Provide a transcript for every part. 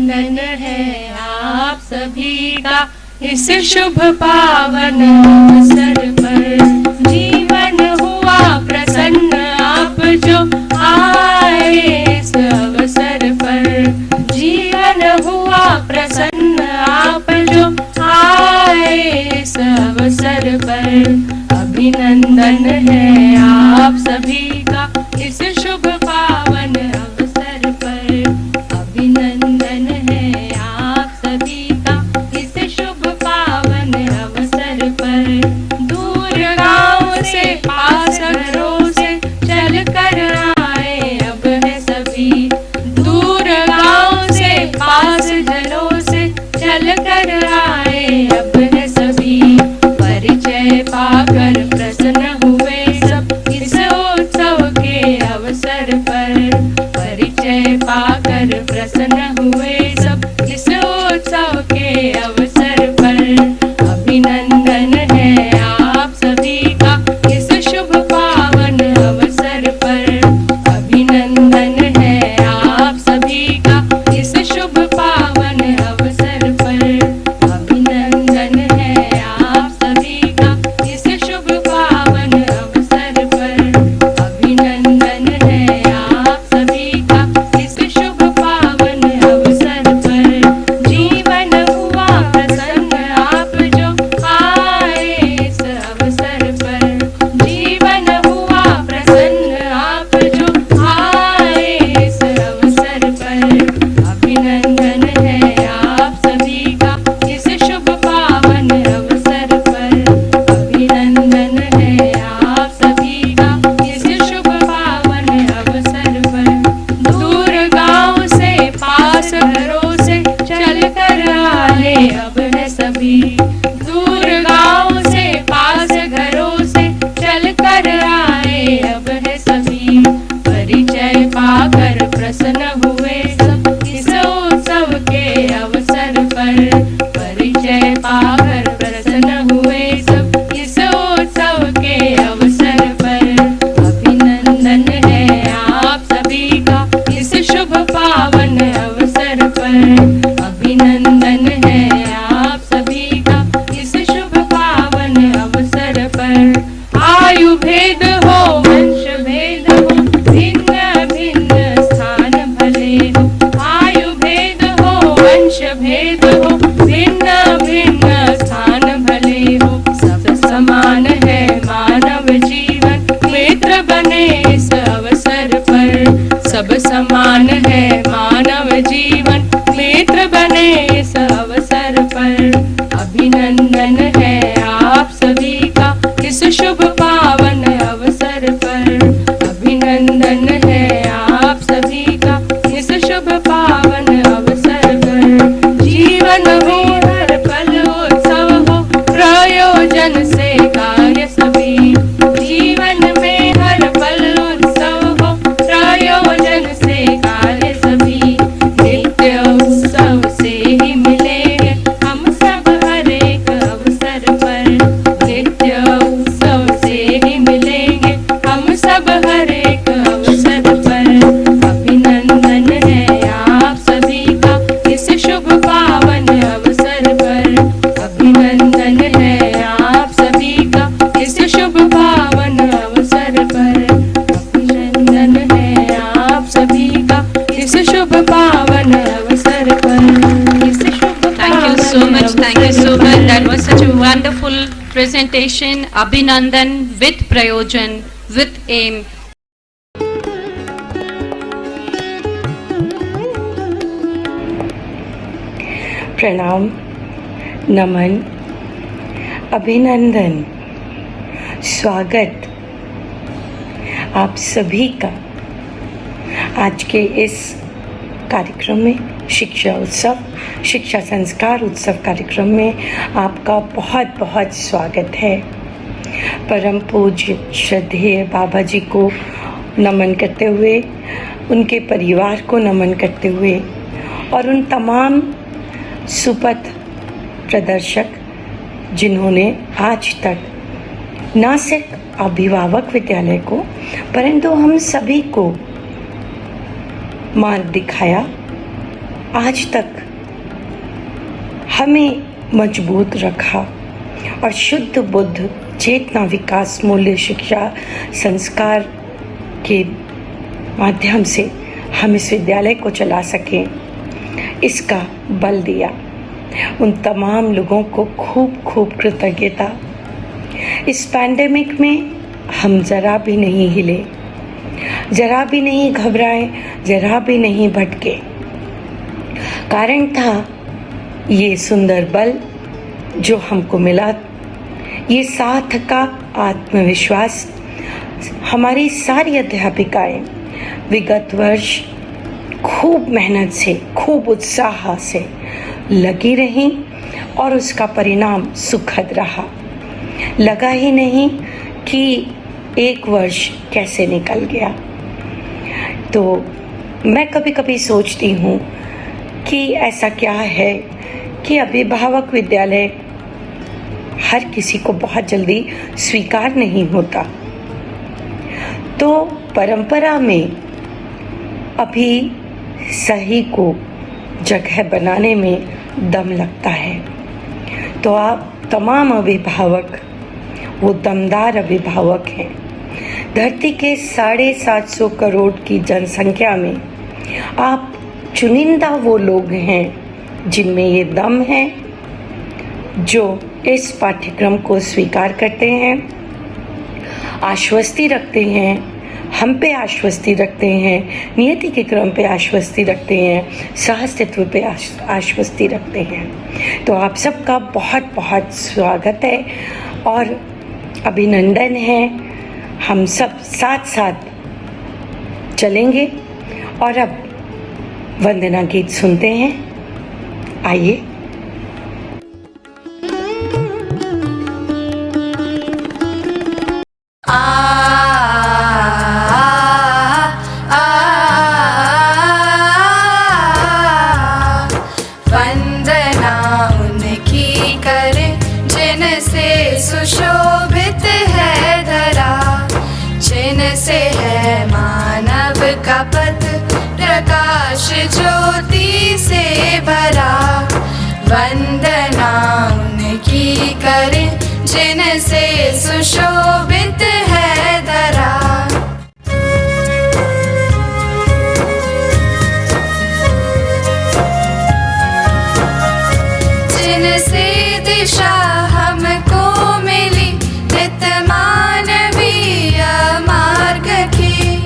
अभिनंदन है आप सभी का इस शुभ पावन अवसर पर। जीवन हुआ प्रसन्न आप जो आए इस अवसर पर। जीवन हुआ प्रसन्न आप जो आए इस अवसर पर। अभिनंदन है आप सभी का इस शुभ पावन अवसर पर। अभिनंदन है आप सभी का इस शुभ पावन अवसर पर। दूर गांव से पास घरों से चल कर आए अब है सभी। दूर गांव से पास घरों से चल कर आए अब है सभी। परिचय पाकर प्रसन्न हुए सब इस उत्सव के अवसर पर। परिचय पाकर प्रसन्न हुए सब इस उत्सव के अवसर पर। अभिनंदन है आप सभी का इस शुभ पावन अवसर पर। अभिनंदन है आप सभी का इस शुभ पावन अवसर पर। अभिनंदन है आप सभी का इस शुभ पावन अवसर पर। अभिनंदन है आप सभी का इस शुभ पावन अवसर पर। जीवन हुआ प्रसन्न आप जो आए इस अवसर पर। जीवन हुआ प्रसन्न आप जो आए इस अवसर पर। अभिनंदन है आप सभी का इस शुभ पावन अवसर पर। अभिनंदन है आप सभी का इस शुभ पावन अवसर पर। दूर गांव से पास घरों से चल कर आए अब है सभी। दूर गांव से पास घरों से चल कर आए अब है सभी। परिचय पाकर प्रसन्न हुए सब इस उत्सव के अवसर पर। परिचय पाकर प्रसन्न हुए सब इस उत्सव के अवसर पर। अभिनंदन है आप सभी का इस शुभ पावन अवसर पर। अभिनंदन है आप सभी का इस शुभ पावन अवसर पर। आयु भेद हो वंश भेद हो भिन्न भिन्न स्थान भले हो। आयु भेद हो वंश भेद हो भिन्न भिन्न स्थान भले हो। सब समान है मानव जीवन मित्र बने इस अवसर पर। सब समान है मानव जीवन मित्र बने इस अवसर पर। अभिनंदन है आप सभी का इस शुभ पावन अवसर पर। अभिनंदन है आप सभी का इस शुभ पावन अवसर पर। जीवन हो हर पल उत्सव हो प्रयोजन से कार्य सभी। जीवन में हर पल उत्सव हो प्रयोजन से कार्य सभी। नित्य उत्सव से ही मिलेंगे हम सब हर एक अवसर पर। नित्य उत्सव से ही मिलेंगे हम सब हर एक अवसर पर। अभिनंदन है आप सभी का इस शुभ पावन अवसर पर। अभिनंदन है आप सभी का इस शुभ पावन अवसर पर। अभिनंदन है आप सभी का इस शुभ पावन अवसर पर। इस शुभ Thank you so much. Thank you so much. That was such a wonderful presentation. Abhinandan with Prayojan, with aim. प्रणाम, नमन, अभिनंदन, स्वागत आप सभी का आज के इस कार्यक्रम में, शिक्षा उत्सव, शिक्षा संस्कार उत्सव कार्यक्रम में आपका बहुत बहुत स्वागत है। परम पूज्य श्रद्धेय बाबा जी को नमन करते हुए, उनके परिवार को नमन करते हुए और उन तमाम सुपथ प्रदर्शक जिन्होंने आज तक न सिर्फ अभिभावक विद्यालय को परंतु हम सभी को मार्ग दिखाया, आज तक हमें मजबूत रखा और शुद्ध बुद्ध चेतना विकास मूल्य शिक्षा संस्कार के माध्यम से हम इस विद्यालय को चला सकें, इसका बल दिया। उन तमाम लोगों को खूब खूब कृतज्ञता। इस पैंडेमिक में हम ज़रा भी नहीं हिले, ज़रा भी नहीं घबराए, ज़रा भी नहीं भटके। कारण था ये सुंदर बल जो हमको मिला, ये साथ का आत्मविश्वास। हमारी सारी अध्यापिकाएं विगत वर्ष खूब मेहनत से, खूब उत्साह से लगी रहीं और उसका परिणाम सुखद रहा। लगा ही नहीं कि एक वर्ष कैसे निकल गया। तो मैं कभी कभी सोचती हूँ कि ऐसा क्या है कि अभिभावक विद्यालय हर किसी को बहुत जल्दी स्वीकार नहीं होता। तो परंपरा में अभी सही को जगह बनाने में दम लगता है। तो आप तमाम अभिभावक वो दमदार अभिभावक हैं। धरती के 750 करोड़ की जनसंख्या में आप चुनिंदा वो लोग हैं जिनमें ये दम है, जो इस पाठ्यक्रम को स्वीकार करते हैं, आश्वस्ति रखते हैं, हम पे आश्वस्ति रखते हैं, नियति के क्रम पे आश्वस्ति रखते हैं, सहअस्तित्व पे आश्वस्ति रखते हैं। तो आप सबका बहुत बहुत स्वागत है और अभिनंदन है। हम सब साथ साथ चलेंगे और अब वंदना गीत सुनते हैं। आइए। वंदना उनकी करे जिनसे सुशोभित है धरा, जिनसे है मानव का पथ प्रकाश ज्योति से भरा। वंदना उनकी करे जिनसे सुशोभित है धरा। जिनसे दिशा हमको मिली नित मानवीय मार्ग की,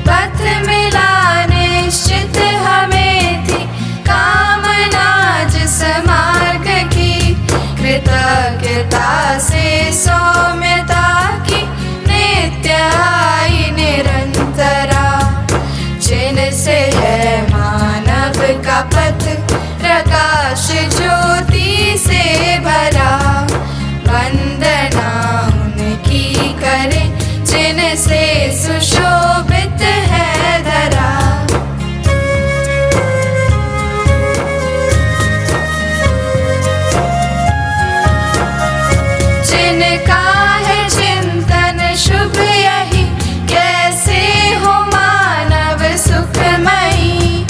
पथ मिला निश्चित हमें थी कामना जिस मार्ग की। कृतज्ञता से सौम्यता की नित्य आई निरंतरा, जिनसे है मानव का पथ प्रकाश ज्योति से भरा। वंदना उनकी करे जिनसे सुशोभित है धरा। जिनका है चिंतन शुभ यही, कैसे हो मानव सुखमयी।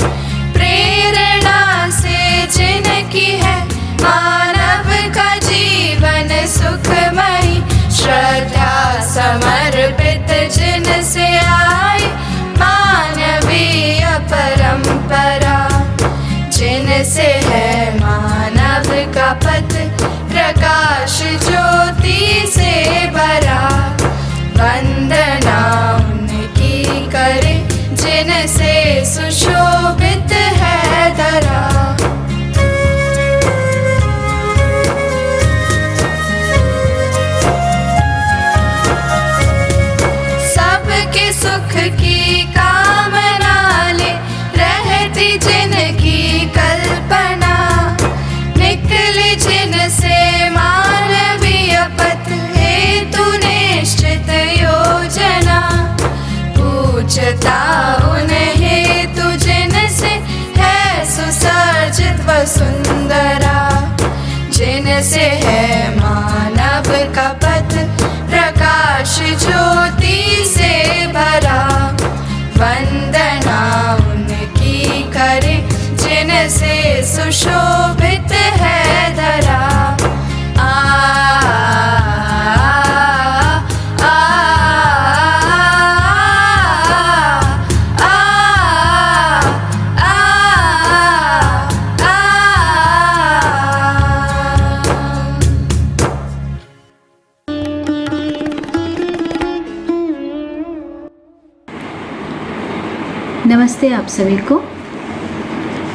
प्रेरणा से जिनकी है मानव का जीवन सुखमयी। श्रद्धा समर्पित जिनसे आई मानवीय परंपरा, जिनसे है मानव का पथ प्रकाश ज्योति से भरा। वंदना उनकी करे जिनसे सुशोभित है धरा। सबके सुख की कामना ले रहती जिनकी कल्पना, निकले जिनसे मानवीय पथ हेतु निश्चित योजना। पूछता उन्हें हेतु जिनसे है सुसज्जित व सुंदरा, जिनसे है मानव का पथ प्रकाश ज्योति से भरा। वंदना उनकी करे जिनसे नमस्ते आप सभी को।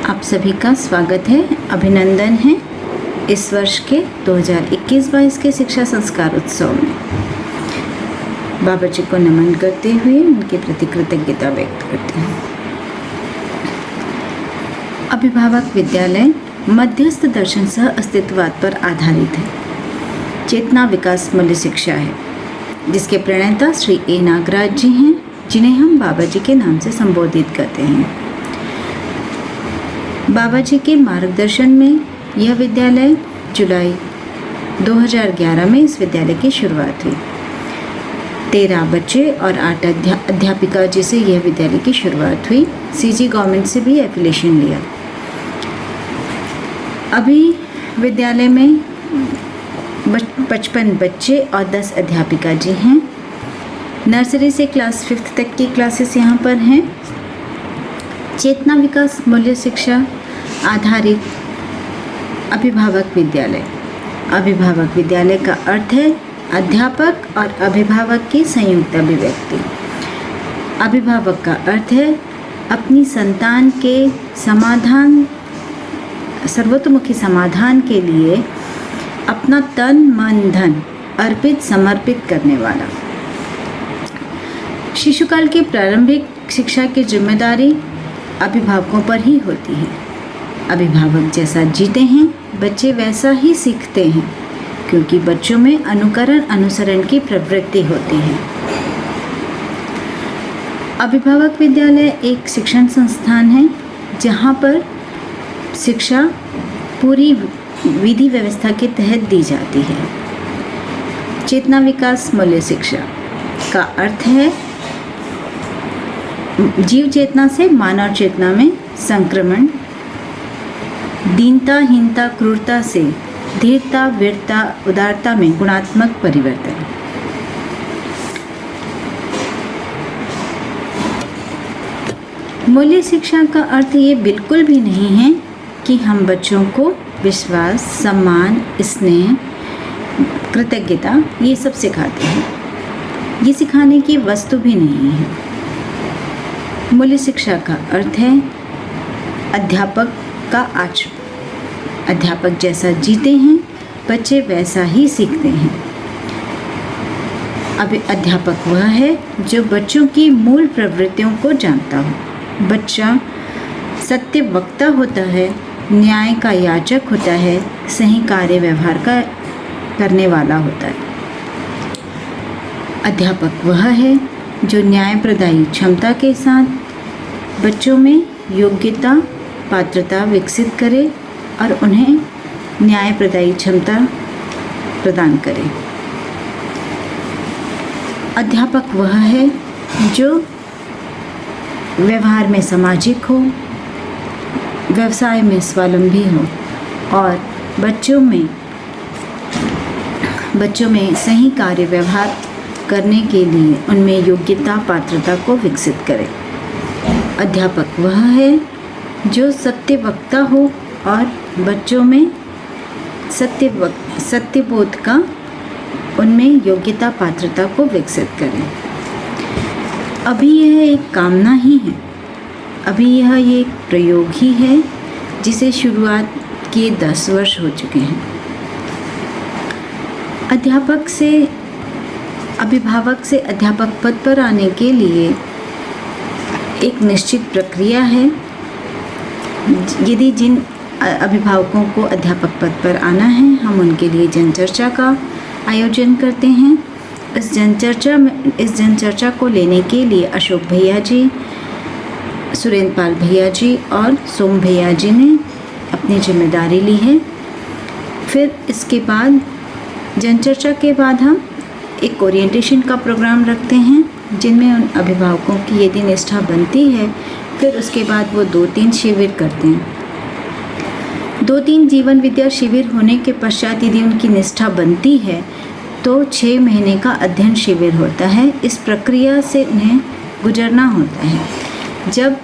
आप सभी का स्वागत है, अभिनंदन है इस वर्ष के 2021-22 के शिक्षा संस्कार उत्सव में। बाबा जी को नमन करते हुए उनके प्रति कृतज्ञता व्यक्त करते हैं। अभिभावक विद्यालय मध्यस्थ दर्शन सह अस्तित्ववाद पर आधारित है। चेतना विकास मूल्य शिक्षा है, जिसके प्रणेता श्री ए नागराज जी हैं, जिन्हें हम बाबा जी के नाम से संबोधित करते हैं। बाबा जी के मार्गदर्शन में यह विद्यालय जुलाई 2011 में इस विद्यालय की शुरुआत हुई। 13 बच्चे और 8 अध्यापिका जी से यह विद्यालय की शुरुआत हुई। सीजी गवर्नमेंट से भी एफिलिएशन लिया। अभी विद्यालय में 55 बच्चे और 10 अध्यापिका जी हैं। नर्सरी से क्लास 5 तक की क्लासेस यहाँ पर हैं। चेतना विकास मूल्य शिक्षा आधारित अभिभावक विद्यालय। अभिभावक विद्यालय का अर्थ है अध्यापक और अभिभावक की संयुक्त अभिव्यक्ति। अभिभावक का अर्थ है अपनी संतान के समाधान, सर्वतोमुखी समाधान के लिए अपना तन मन धन अर्पित समर्पित करने वाला। शिशुकाल की प्रारंभिक शिक्षा की जिम्मेदारी अभिभावकों पर ही होती है। अभिभावक जैसा जीते हैं, बच्चे वैसा ही सीखते हैं, क्योंकि बच्चों में अनुकरण अनुसरण की प्रवृत्ति होती है। अभिभावक विद्यालय एक शिक्षण संस्थान है जहाँ पर शिक्षा पूरी विधि व्यवस्था के तहत दी जाती है। चेतना विकास मूल्य शिक्षा का अर्थ है जीव चेतना से मानव चेतना में संक्रमण, दीनता हीनता क्रूरता से धीरता वीरता उदारता में गुणात्मक परिवर्तन। मूल्य शिक्षा का अर्थ ये बिल्कुल भी नहीं है कि हम बच्चों को विश्वास, सम्मान, स्नेह, कृतज्ञता ये सब सिखाते हैं। ये सिखाने की वस्तु भी नहीं है। मूल्य शिक्षा का अर्थ है अध्यापक का आचरण। अध्यापक जैसा जीते हैं, बच्चे वैसा ही सीखते हैं। अब अध्यापक वह है जो बच्चों की मूल प्रवृत्तियों को जानता हो। बच्चा सत्य वक्ता होता है, न्याय का याचक होता है, सही कार्य व्यवहार का करने वाला होता है। अध्यापक वह है जो न्याय प्रदायी क्षमता के साथ बच्चों में योग्यता पात्रता विकसित करे और उन्हें न्याय प्रदायी क्षमता प्रदान करे। अध्यापक वह है जो व्यवहार में सामाजिक हो, व्यवसाय में स्वावलंबी हो और बच्चों में सही कार्य व्यवहार करने के लिए उनमें योग्यता पात्रता को विकसित करे। अध्यापक वह है जो सत्य वक्ता हो और बच्चों में सत्यबोध का उनमें योग्यता पात्रता को विकसित करे। अभी यह एक कामना ही है, अभी यह एक प्रयोग ही है जिसे शुरुआत किए 10 वर्ष हो चुके हैं। अभिभावक से अध्यापक पद पर आने के लिए एक निश्चित प्रक्रिया है। यदि जिन अभिभावकों को अध्यापक पद पर आना है, हम उनके लिए जनचर्चा का आयोजन करते हैं। इस जनचर्चा को लेने के लिए अशोक भैया जी, सुरेंद्र पाल भैया जी और सोम भैया जी ने अपनी जिम्मेदारी ली है। फिर इसके बाद जनचर्चा के बाद हम एक ओरिएंटेशन का प्रोग्राम रखते हैं, जिनमें उन अभिभावकों की यदि निष्ठा बनती है, फिर उसके बाद वो 2-3 शिविर करते हैं। 2-3 जीवन विद्या शिविर होने के पश्चात यदि उनकी निष्ठा बनती है तो 6 महीने का अध्ययन शिविर होता है। इस प्रक्रिया से उन्हें गुजरना होता है। जब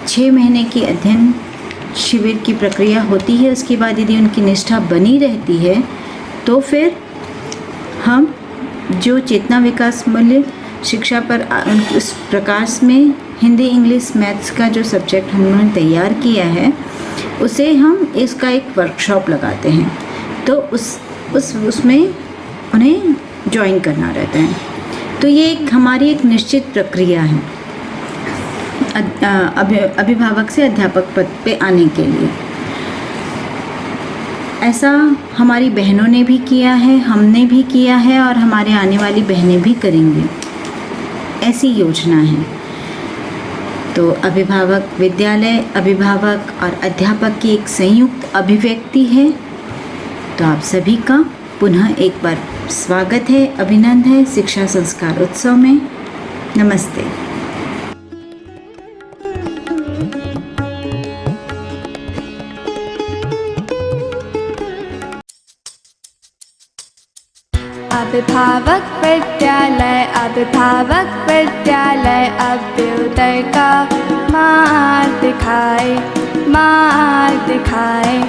6 महीने की अध्ययन शिविर की प्रक्रिया होती है, उसके बाद यदि उनकी निष्ठा बनी रहती है तो फिर हम जो चेतना विकास मूल्य शिक्षा पर उस प्रकाश में हिंदी इंग्लिश मैथ्स का जो सब्जेक्ट हमने तैयार किया है उसे हम इसका एक वर्कशॉप लगाते हैं, तो उसमें उन्हें ज्वाइन करना रहता है। तो ये हमारी एक निश्चित प्रक्रिया है अभिभावक से अध्यापक पद पे आने के लिए। ऐसा हमारी बहनों ने भी किया है, हमने भी किया है और हमारे आने वाली बहनें भी करेंगी, ऐसी योजना है। तो अभिभावक विद्यालय, अभिभावक और अध्यापक की एक संयुक्त अभिव्यक्ति है। तो आप सभी का पुनः एक बार स्वागत है, अभिनंदन है शिक्षा संस्कार उत्सव में। नमस्ते। अभिभावक विद्यालय, अभिभावक विद्यालय अभ्युदय का मार्ग दिखाए, मार्ग दिखाए।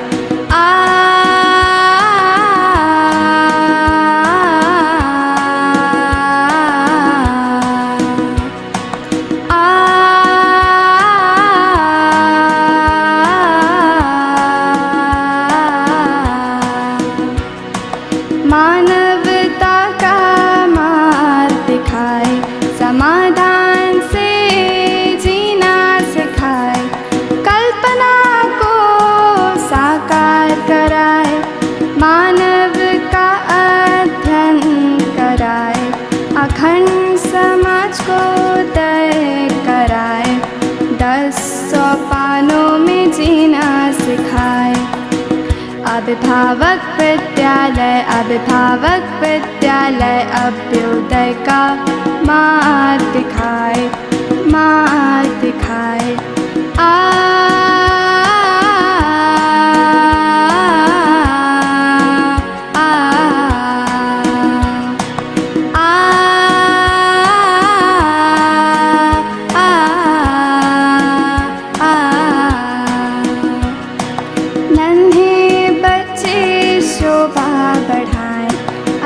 मानवता का मार्ग दिखाए, समाधान से जीना सिखाए, कल्पना को साकार कराए, मानव का अध्ययन कराए, अखंड समाज को तय कराए, 10 सोपानों में जीना सिखाए। अभिभावक विद्यालय, अभिभावक विद्यालय अभ्युदय का मार्ग दिखाए, मार्ग दिखाए।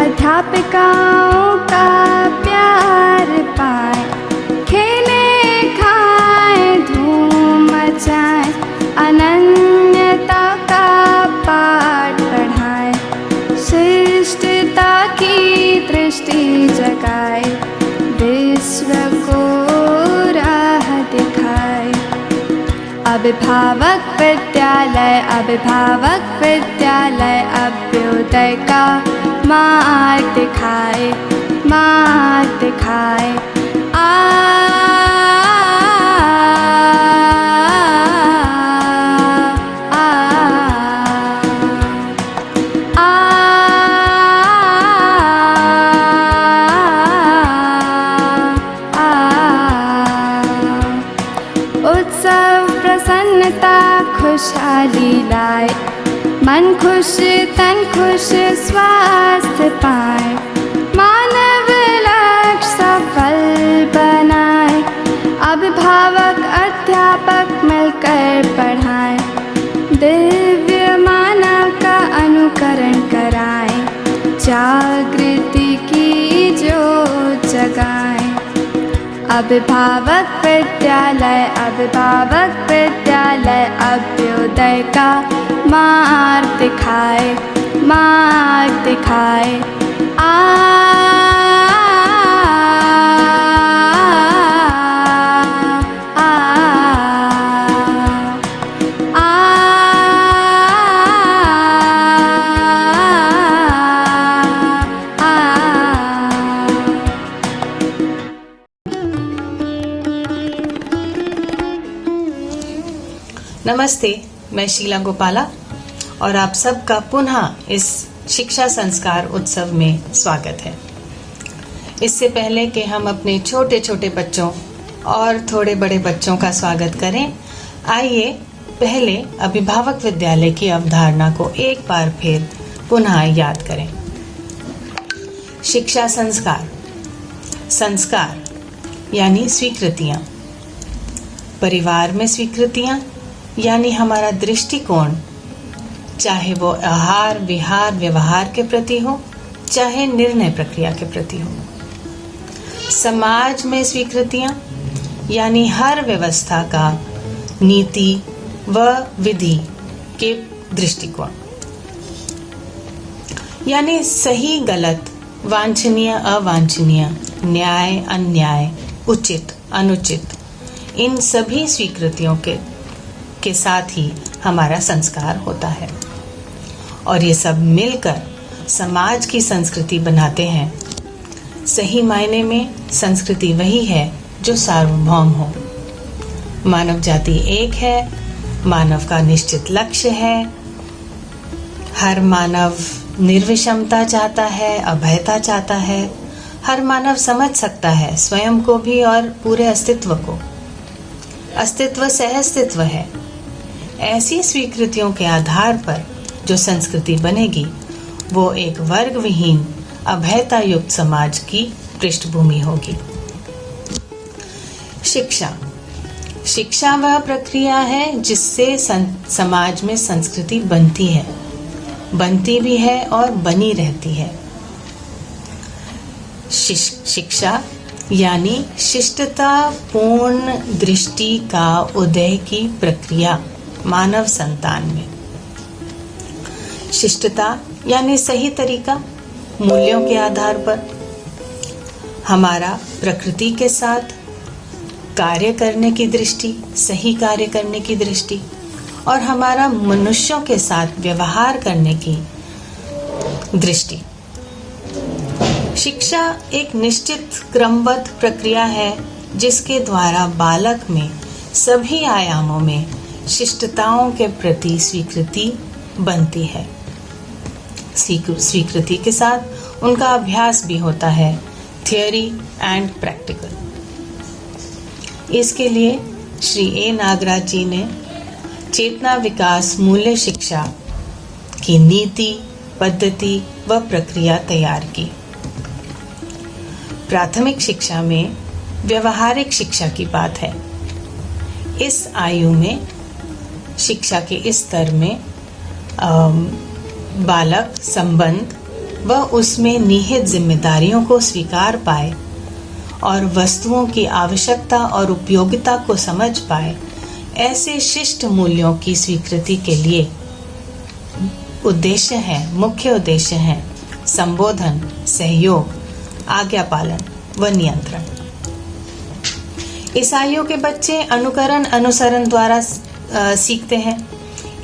अध्यापिकाओं का प्यार पाए, खेले खाए धूम मचाए, अनन्यता का पाठ पढ़ाए, शिष्टता की दृष्टि जगाए, विश्व को राह दिखाए। अभिभावक विद्यालय, अभिभावक विद्यालय अभ्युदय का मार्ग दिखाए, मार्ग दिखाए। उत्सव प्रसन्नता खुशहाली लाए, मन खुश तन खुश स्वास्थ्य पाए, मानव लक्ष्य सफल बनाए, अभिभावक अध्यापक मिलकर पढ़ाए, दिव्य मानव का अनुकरण कराए, जागृति की ज्योत जगाए। अभिभावक विद्यालय, अभिभावक विद्यालय अभ्युदय का मार्ग दिखाए, मार्ग दिखाए। नमस्ते, मैं शीला गोपाला और आप सबका पुनः इस शिक्षा संस्कार उत्सव में स्वागत है। इससे पहले कि हम अपने छोटे छोटे बच्चों और थोड़े बड़े बच्चों का स्वागत करें, आइए पहले अभिभावक विद्यालय की अवधारणा को एक बार फिर पुनः याद करें। शिक्षा संस्कार, संस्कार यानी स्वीकृतियाँ, परिवार में स्वीकृतियाँ यानी हमारा दृष्टिकोण, चाहे वो आहार विहार व्यवहार के प्रति हो, चाहे निर्णय प्रक्रिया के प्रति हो। समाज में स्वीकृतियाँ यानी हर व्यवस्था का नीति व विधि के दृष्टिकोण, यानी सही गलत, वांछनीय अवांछनीय, न्याय अन्याय, उचित अनुचित, इन सभी स्वीकृतियों के साथ ही हमारा संस्कार होता है। और ये सब मिलकर समाज की संस्कृति बनाते हैं। सही मायने में संस्कृति वही है जो सार्वभौम हो। मानव जाति एक है, मानव का निश्चित लक्ष्य है, हर मानव निर्विषमता चाहता है, अभयता चाहता है, हर मानव समझ सकता है स्वयं को भी और पूरे अस्तित्व को। अस्तित्व सहअस्तित्व है। ऐसी स्वीकृतियों के आधार पर जो संस्कृति बनेगी वो एक वर्ग विहीन अभयता युक्त समाज की पृष्ठभूमि होगी। शिक्षा वह प्रक्रिया है जिससे समाज में संस्कृति बनती भी है और बनी रहती है। शिक्षा यानी शिष्टता पूर्ण दृष्टि का उदय की प्रक्रिया मानव संतान में। शिष्टता यानी सही तरीका, मूल्यों के आधार पर हमारा प्रकृति के साथ कार्य करने की दृष्टि, सही कार्य करने की दृष्टि, और हमारा मनुष्यों के साथ व्यवहार करने की दृष्टि। शिक्षा एक निश्चित क्रमबद्ध प्रक्रिया है जिसके द्वारा बालक में सभी आयामों में शिष्टताओं के प्रति स्वीकृति बनती है। स्वीकृति के साथ उनका अभ्यास भी होता है, थियोरी एंड प्रैक्टिकल। इसके लिए श्री ए नागराज जी ने चेतना विकास मूल्य शिक्षा की नीति, पद्धति व प्रक्रिया तैयार की। प्राथमिक शिक्षा में व्यवहारिक शिक्षा की बात है। इस आयु में, शिक्षा के इस स्तर में बालक संबंध व उसमें निहित जिम्मेदारियों को स्वीकार पाए और वस्तुओं की आवश्यकता और उपयोगिता को समझ पाए, ऐसे शिष्ट मूल्यों की स्वीकृति के लिए मुख्य उद्देश्य हैं संबोधन, सहयोग, आज्ञा पालन व नियंत्रण। इस आयु के बच्चे अनुसरण द्वारा सीखते हैं,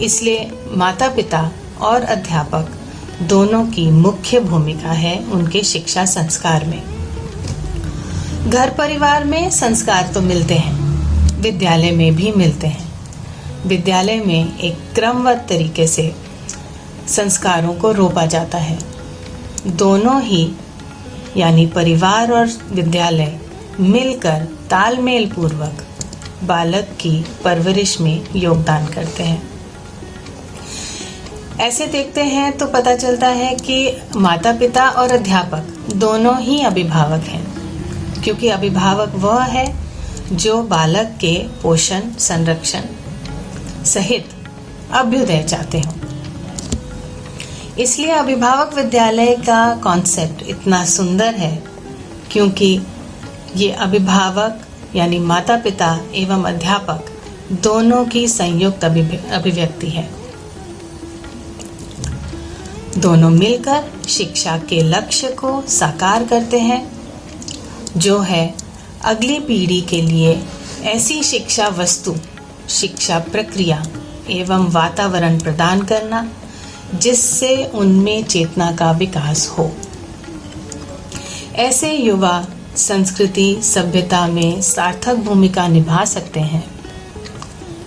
इसलिए माता पिता और अध्यापक दोनों की मुख्य भूमिका है उनके शिक्षा संस्कार में। घर परिवार में संस्कार तो मिलते हैं, विद्यालय में भी मिलते हैं। विद्यालय में एक क्रमबद्ध तरीके से संस्कारों को रोपा जाता है। दोनों ही यानी परिवार और विद्यालय मिलकर तालमेल पूर्वक बालक की परवरिश में योगदान करते हैं। ऐसे देखते हैं तो पता चलता है कि माता पिता और अध्यापक दोनों ही अभिभावक हैं, क्योंकि अभिभावक वह है जो बालक के पोषण, संरक्षण सहित अभ्युदय चाहते हों। इसलिए अभिभावक विद्यालय का कॉन्सेप्ट इतना सुंदर है, क्योंकि ये अभिभावक यानी माता पिता एवं अध्यापक दोनों की संयुक्त अभिव्यक्ति है। दोनों मिलकर शिक्षा के लक्ष्य को साकार करते हैं, जो है अगली पीढ़ी के लिए ऐसी शिक्षा वस्तु, शिक्षा प्रक्रिया एवं वातावरण प्रदान करना जिससे उनमें चेतना का विकास हो। ऐसे युवा संस्कृति सभ्यता में सार्थक भूमिका निभा सकते हैं।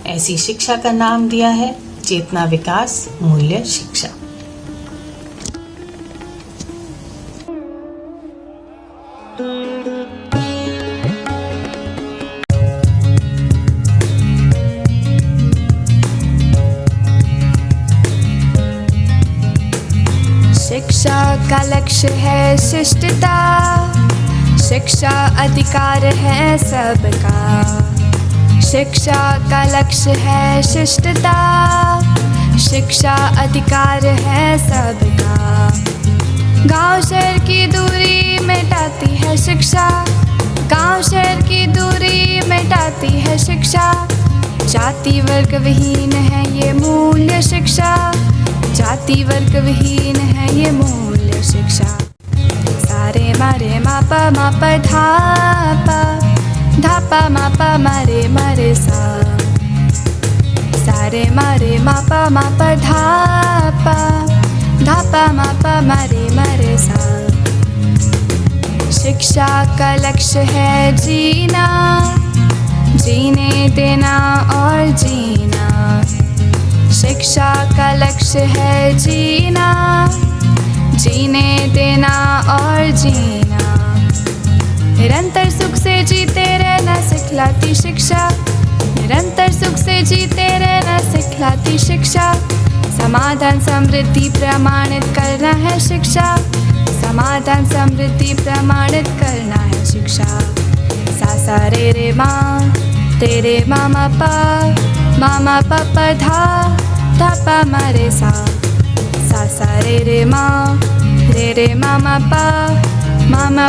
ऐसी शिक्षा का नाम दिया है चेतना विकास मूल्य शिक्षा। शिक्षा का लक्ष्य है शिष्टता, शिक्षा अधिकार है सबका। शिक्षा का लक्ष्य है शिष्टता, शिक्षा अधिकार है सबका। गांव शहर की दूरी मिटाती है शिक्षा, गांव शहर की दूरी मिटा जाति वर्ग विहीन है ये मूल्य शिक्षा, जाति वर्ग विहीन है ये मूल्य शिक्षा। सारे मारे मापा मापा धापा, धापा मापा मारे मारे सा, सारे मारे मापा मापा धापा, धापा मापा मारे मारे सा। शिक्षा का लक्ष्य है जीना, जीने देना और जीना। शिक्षा का लक्ष्य है जीना, जीने देना और जीना। निरंतर सुख से जीते रहना सिखलाती शिक्षा, निरंतर सुख से जीते रहना सिखलाती शिक्षा। समाधान समृद्धि प्रमाणित करना है शिक्षा, समाधान समृद्धि प्रमाणित करना है शिक्षा। सा सा रे माँ तेरे मामा पापा धा धापा मारे सा, सा सा रे माँ रे मामा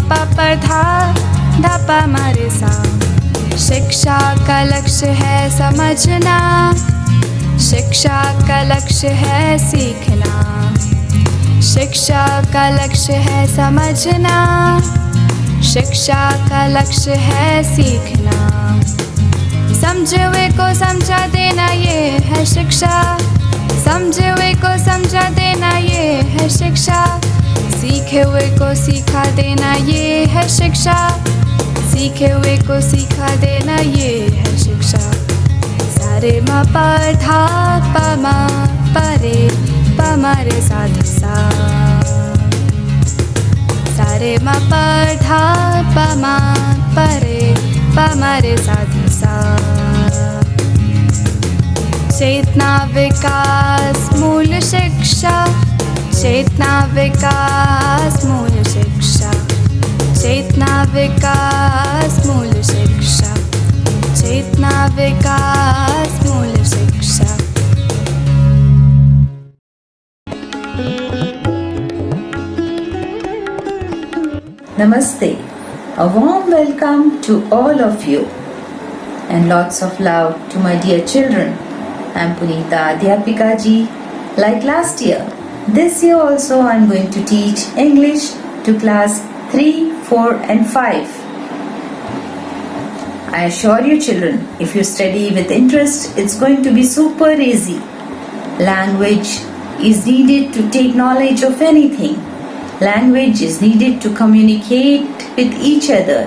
पापा धा धापा मारे सा। शिक्षा का लक्ष्य है समझना, शिक्षा का लक्ष्य है सीखना। शिक्षा का लक्ष्य है समझना, शिक्षा का लक्ष्य है सीखना। समझे हुए को समझा देना ये है शिक्षा, समझे हुए को समझा देना ये है शिक्षा। सीखे हुए को सिखा देना ये है शिक्षा, सीखे हुए को सिखा देना ये है शिक्षा। सारे मा पा धा पा मा पा रे पा मा रे सा धा सा, सारे मा पा धा पा मा पा रे पा मा रे सा धा सा। चेतना विकास मूल शिक्षा, चेतना विकास मूल शिक्षा, चेतना विकास मूल शिक्षा, चेतना विकास मूल शिक्षा। Namaste. A warm welcome to all of you and lots of love to my dear children. I am Punita Adhyapika ji. Like last year, this year also I am going to teach English to class 3, 4 and 5. I assure you children, if you study with interest, it's going to be super easy. Language is needed to take knowledge of anything. Language is needed to communicate with each other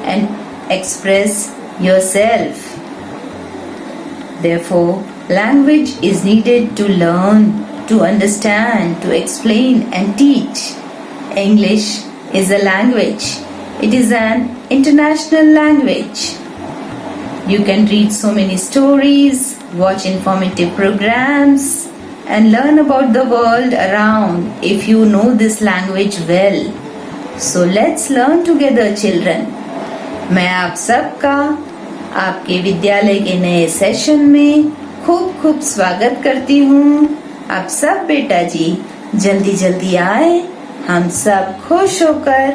and express yourself. Therefore, language is needed to learn, to understand, to explain and teach. English is a language. It is an international language. You can read so many stories, watch informative programs and learn about the world around if you know this language well. So let's learn together children. मैं आप सबका आपके विद्यालय के नए session में खूब खूब स्वागत करती हूँ। आप सब बेटा जी जल्दी जल्दी आए, हम सब खुश होकर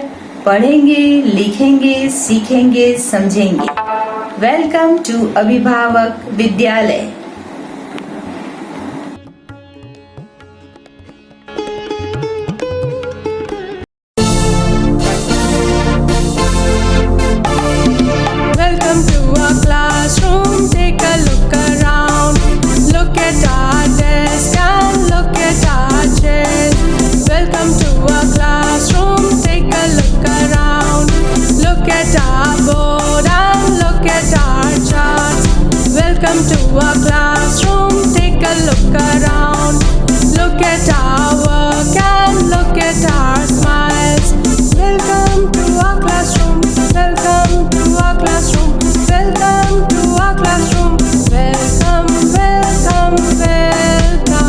पढ़ेंगे, लिखेंगे, सीखेंगे, समझेंगे। वेलकम टू अभिभावक विद्यालय। Welcome to our classroom. Take a look around. Look at our desk and look at our chairs. Welcome to our classroom. Take a look around. Look at our board and look at our charts. Welcome to our classroom. Take a look around. Look at our work and look at our smiles. Welcome to our classroom. Welcome to our classroom. Welcome to our classroom. Welcome, welcome, welcome.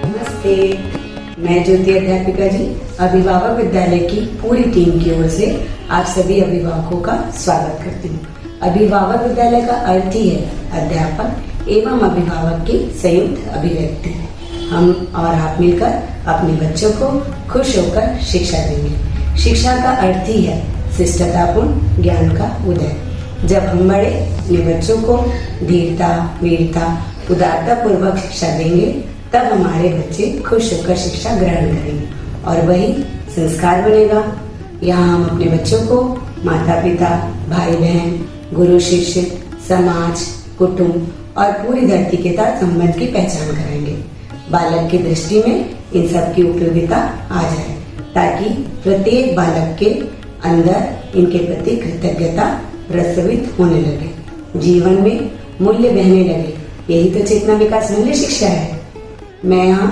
नमस्ते, मैं ज्योति अध्यापिका जी अभिभावक विद्यालय की पूरी team की ओर से आप सभी अभिभावकों का स्वागत करती हूँ। अभिभावक विद्यालय का अर्थ ही है अध्यापक एवं अभिभावक की संयुक्त अभिव्यक्ति। हम और आप मिलकर अपने बच्चों को खुश होकर शिक्षा देंगे। शिक्षा का अर्थ ही है शिष्टतापूर्ण ज्ञान का उदय। जब हम बड़े अपने बच्चों को धीरता, वीरता, उदारता पूर्वक शिक्षा देंगे, तब हमारे बच्चे खुश होकर शिक्षा ग्रहण करेंगे और वही संस्कार बनेगा। यहाँ हम अपने बच्चों को माता पिता, भाई बहन, गुरु शिष्य, समाज, कुटुंब और पूरी धरती के साथ संबंध की पहचान कराएंगे। बालक की दृष्टि में इन सब की उपयोगिता आ जाए, ताकि प्रत्येक बालक के अंदर इनके प्रति कृतज्ञता प्रस्फुटित होने लगे, जीवन में मूल्य बहने लगे। यही तो चेतना विकास मूल्य शिक्षा है। मैं यहाँ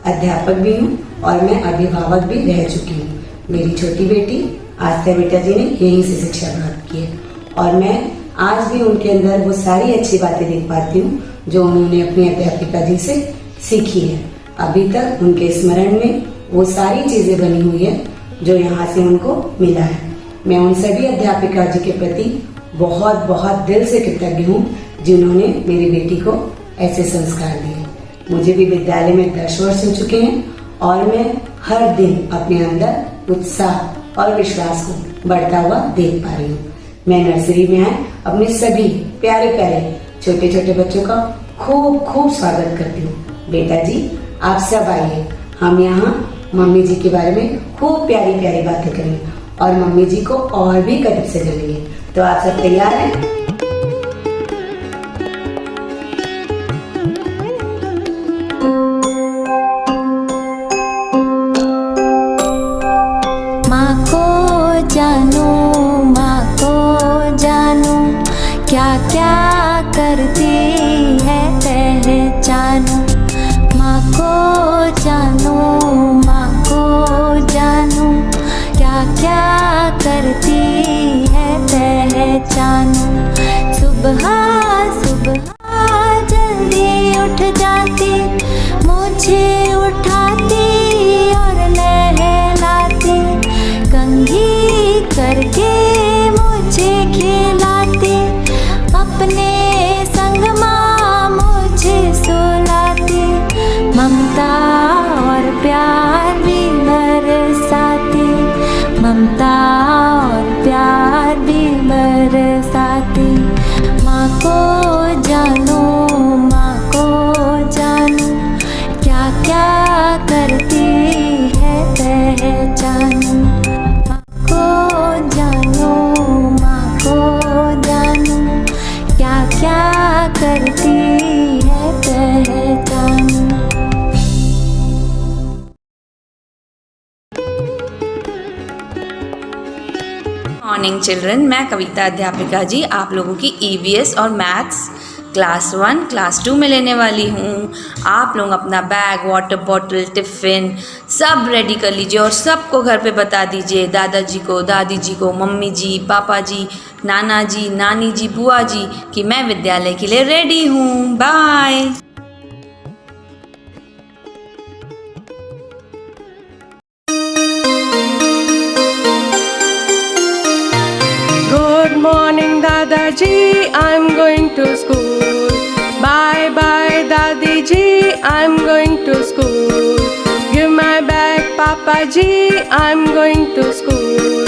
अध्यापक भी हूँ और मैं अभिभावक भी रह चुकी हूँ। मेरी छोटी बेटी आस्था बेटा जी ने यहीं से शिक्षा प्राप्त की है और मैं आज भी उनके अंदर वो सारी अच्छी बातें देख पाती हूँ जो उन्होंने अपनी अध्यापिका जी से सीखी है। अभी तक उनके स्मरण में वो सारी चीजें बनी हुई है जो यहाँ से उनको मिला है। मैं उन सभी अध्यापिका जी के प्रति बहुत बहुत दिल से कृतज्ञ हूँ जिन्होंने मेरी बेटी को ऐसे संस्कार दिए। मुझे भी विद्यालय में 10 वर्ष हो चुके हैं और मैं हर दिन अपने अंदर उत्साह और विश्वास को बढ़ता हुआ देख पा रही हूँ। मैं नर्सरी में आए अपने सभी प्यारे प्यारे छोटे छोटे बच्चों का खूब खूब स्वागत करती हूँ। बेटा जी, आप सब आइए, हम यहाँ मम्मी जी के बारे में खूब प्यारी प्यारी बातें करेंगे और मम्मी जी को और भी करीब से जानेंगे। तो आप सब तैयार हैं? क्या क्या करती है पहचानो, माँ को जानो, माँ को जानो, क्या क्या करती है पहचानो। सुबह सुबह जल्दी उठ जाती, मुझे उठाती और नहलाती, कंघी करके मुझे खिलाती, अपने संग माँ मुझे सुलाती, ममता और प्यार भी बरसाती, ममता और प्यार भी बरसाती। माँ को जानो, माँ को जानो, क्या क्या करती है पहचानो। माँ को जानो, माँ को जानो, क्या क्या करती है पहचानो। मॉर्निंग चिल्ड्रन, मैं कविता अध्यापिका जी आप लोगों की EVS और मैथ्स क्लास 1 क्लास 2 में लेने वाली हूँ। आप लोग अपना बैग, वाटर बॉटल, टिफ़िन सब रेडी कर लीजिए और सबको घर पे बता दीजिए, दादाजी को, दादी जी को, मम्मी जी, पापा जी, नाना जी, नानी जी, बुआ जी, कि मैं विद्यालय के लिए रेडी हूँ। Bye. Good morning, Dadaji, I'm going to school. Bye bye, Dadi ji, I'm going to school. Give my bag, Papa ji, I'm going to school.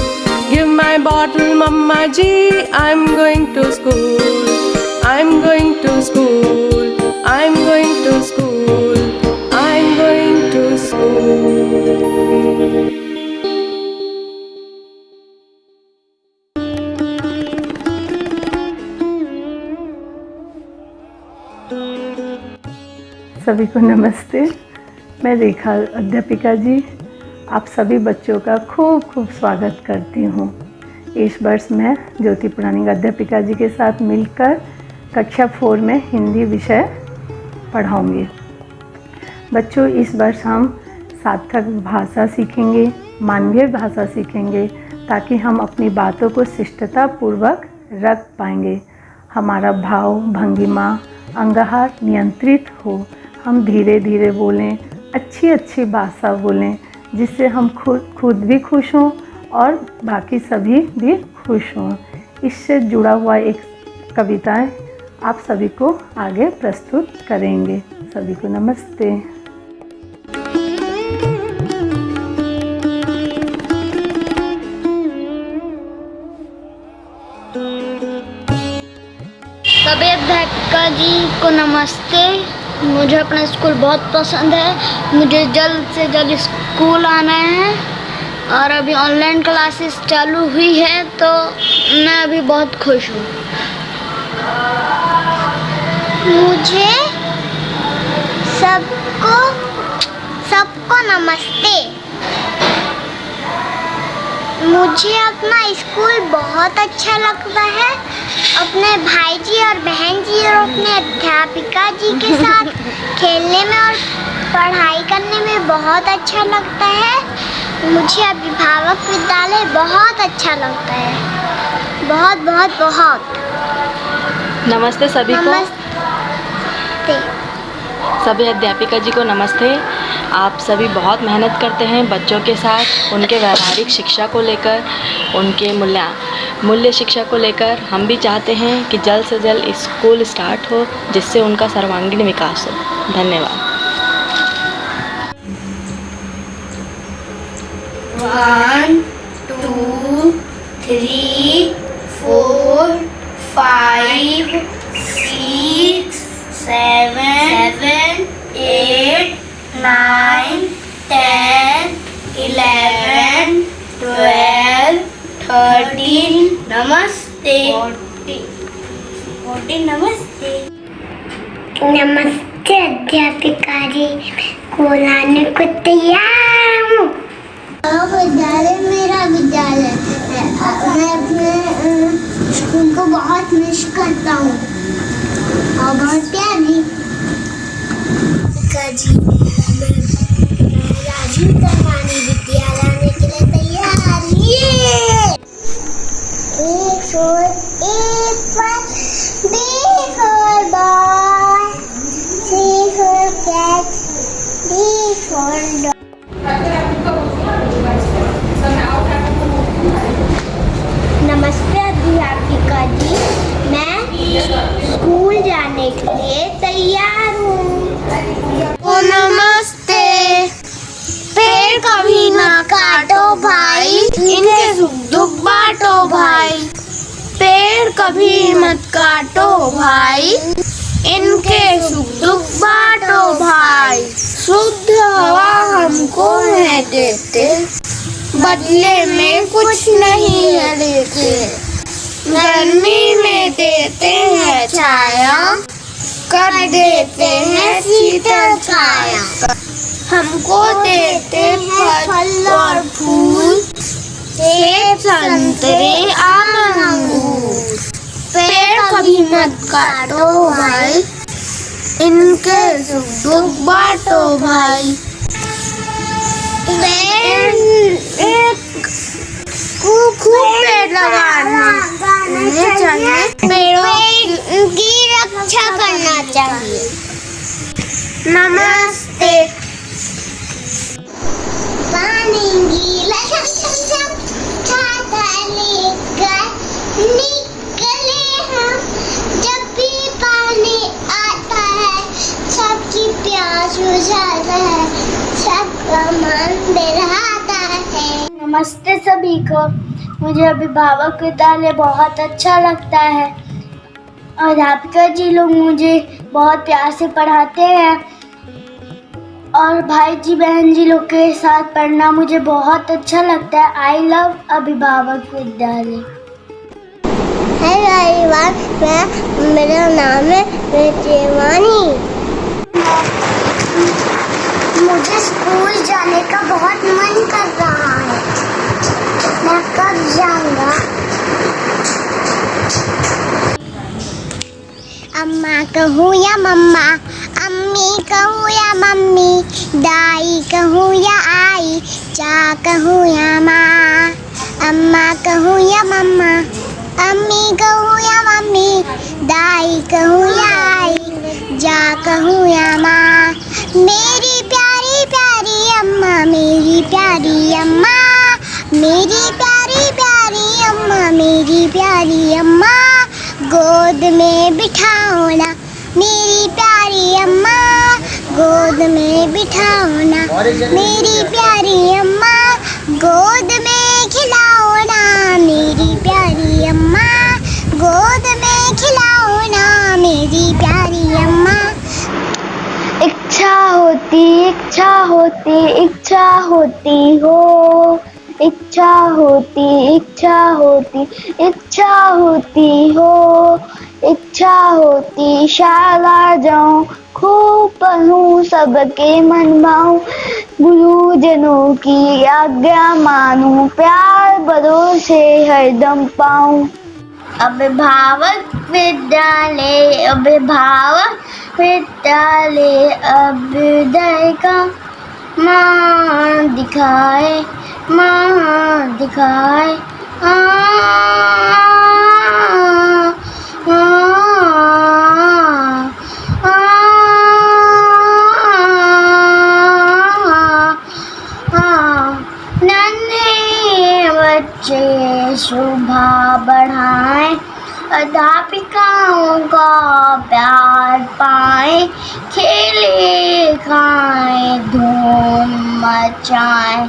Give my bottle, Mama ji, I'm going to school. I'm going to school. I'm going to school. I'm going to school. सभी को नमस्ते। मैं रेखा अध्यापिका जी आप सभी बच्चों का खूब खूब स्वागत करती हूँ। इस वर्ष मैं ज्योति पुराणिक अध्यापिका जी के साथ मिलकर कक्षा 4 में हिंदी विषय पढ़ाऊँगी। बच्चों, इस वर्ष हम सार्थक भाषा सीखेंगे, मानवीय भाषा सीखेंगे, ताकि हम अपनी बातों को शिष्टतापूर्वक रख पाएंगे। हमारा भाव, भंगिमा, अंगहार नियंत्रित हो, हम धीरे धीरे बोलें, अच्छी अच्छी भाषा बोलें, जिससे हम खुद भी खुश हों और बाकी सभी भी खुश हों। इससे जुड़ा हुआ एक कविताएं आप सभी को आगे प्रस्तुत करेंगे। सभी को नमस्ते। जी को नमस्ते। मुझे अपना स्कूल बहुत पसंद है। मुझे जल्द से जल्द स्कूल आना है और अभी ऑनलाइन क्लासेस चालू हुई है तो मैं अभी बहुत खुश हूँ। मुझे सबको नमस्ते। मुझे अपना स्कूल बहुत अच्छा लगता है। अपने भाई जी और बहन जी और अपने अध्यापिका जी के साथ खेलने में और पढ़ाई करने में बहुत अच्छा लगता है। मुझे अभिभावक विद्यालय बहुत अच्छा लगता है। बहुत बहुत बहुत नमस्ते सभी को। सभी अध्यापिका जी को नमस्ते। आप सभी बहुत मेहनत करते हैं बच्चों के साथ, उनके व्यावहारिक शिक्षा को लेकर, उनके मूल्य शिक्षा को लेकर। हम भी चाहते हैं कि जल्द से जल्द स्कूल स्टार्ट हो जिससे उनका सर्वांगीण विकास हो। धन्यवाद। 1 2 3 4 5 6 7 8 9 10 11 12 13 नमस्ते 14 नमस्ते। नमस्ते अध्यापिका जी, स्कूल आने को तैयार हूँ। विद्यालय मेरा विद्यालय है। मैं अपने स्कूल को बहुत मिस करता हूँ और बहुत प्यारी जी। मैं राजीव करवानी विद्यालय आने के लिए तैयार। ये A for apple, B for boy, C for cat, D for dog. नमस्ते अध्यापिका जी, मैं स्कूल जाने के लिए तैयार हूँ। नमस्ते। पेड़ कभी ना काटो भाई, इनके सुख दुख बांटो भाई। पेड़ कभी मत काटो भाई, इनके सुख दुख बांटो भाई। शुद्ध हवा हमको है देते, बदले में कुछ नहीं है लेते। गर्मी में देते हैं छाया, कर देते हैं शीतल छाया। हमको देते फल और फूल, सेब संतरे आम अंगूर। पेड़ कभी मत काटो भाई, इनके सुख दुख बांटो भाई। खूब पेड़ लगाना चाहिए, पेड़ों की रक्षा करना चाहिए। नमस्ते। पानी गीला छाता लेकर निकले हम, जब भी पानी आता है सबकी प्यास बुझाता है, सबका मन बहलाता है। नमस्ते सभी को। मुझे अभिभावक विद्यालय बहुत अच्छा लगता है। अध्यापिका जी लोग मुझे बहुत प्यार से पढ़ाते हैं और भाई जी बहन जी लोग के साथ पढ़ना मुझे बहुत अच्छा लगता है। आई लव अभिभावक विद्यालय। हेलो एवरीवन, मेरा नाम है रिचवानी। मुझे स्कूल जाने का बहुत मन कर रहा है। मैं कब जाऊंगा? अम्मा कहूँ या मम्मा, अम्मी कहूँ या मम्मी, दाई कहूँ या आई, चा कहूँ या माँ। अम्मा कहूँ या मम्मा, अम्मी कहूँ या मम्मी, दाई कहूँ या आई, जा कहूँ या माँ। मेरी प्यारी प्यारी अम्मा, मेरी प्यारी अम्मा, मेरी प्यारी प्यारी अम्मा, मेरी प्यारी अम्मा, गोद में बिठाओ ना मेरी प्यारी अम्मा, गोद में बिठाओ ना मेरी प्यारी अम्मा, गोद में खिलाओ ना मेरी प्यारी अम्मा, गोद में खिलाओ ना मेरी प्यारी होती, इच्छा होती, इच्छा होती हो, इच्छा होती, इच्छा होती, इच्छा होती हो, इच्छा होती शाला जाऊं, खूब पढ़ूं, सबके मन भाऊं, गुरुजनों की आज्ञा मानूं, प्यार भरोसे हरदम पाऊं। अभिभावक विद्यालय, अभिभावक विद्यालय, अभ्युदय का मार्ग दिखाए, मार्ग दिखाए। नन्हे बच्चे शोभा बढ़ाएं, अध्यापिकाओं का प्यार पाएं, खेले खाएं, धूम मचाएं,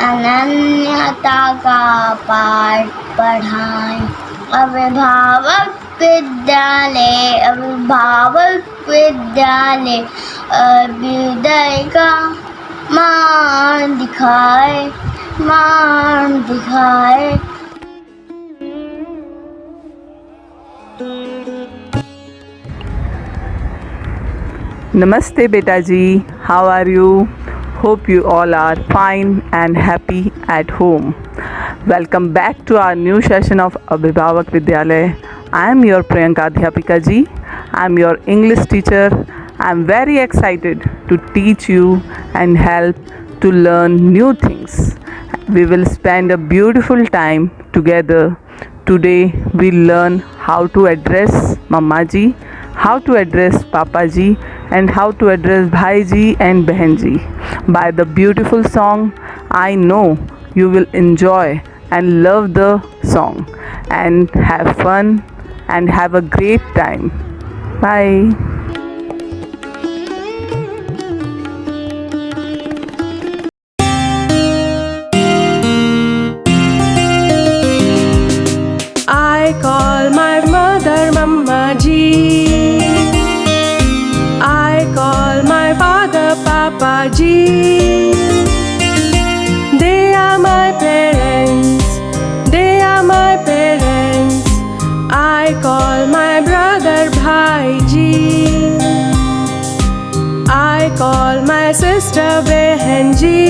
अनन्यता का पाठ पढ़ाएं। अभिभावक विद्यालय, अभिभावक विद्यालय, अभ्युदय का मार्ग दिखाए, मार्ग दिखाए। Namaste beta ji, how are you? Hope you all are fine and happy at home. Welcome back to our new session of Abhibhavak Vidyalay. I am your Priyanka Adhyapika ji. I am your English teacher. I am very excited to teach you and help to learn new things. We will spend a beautiful time together. Today we learn how to address Mama ji, how to address Papa ji, and how to address Bhai ji and Behan ji by the beautiful song. I know you will enjoy and love the song and have fun and have a great time. Bye. I call my mother Mama ji, I call my father Papa ji. They are my parents, they are my parents. I call my brother Bhai ji, I call my sister Behan ji.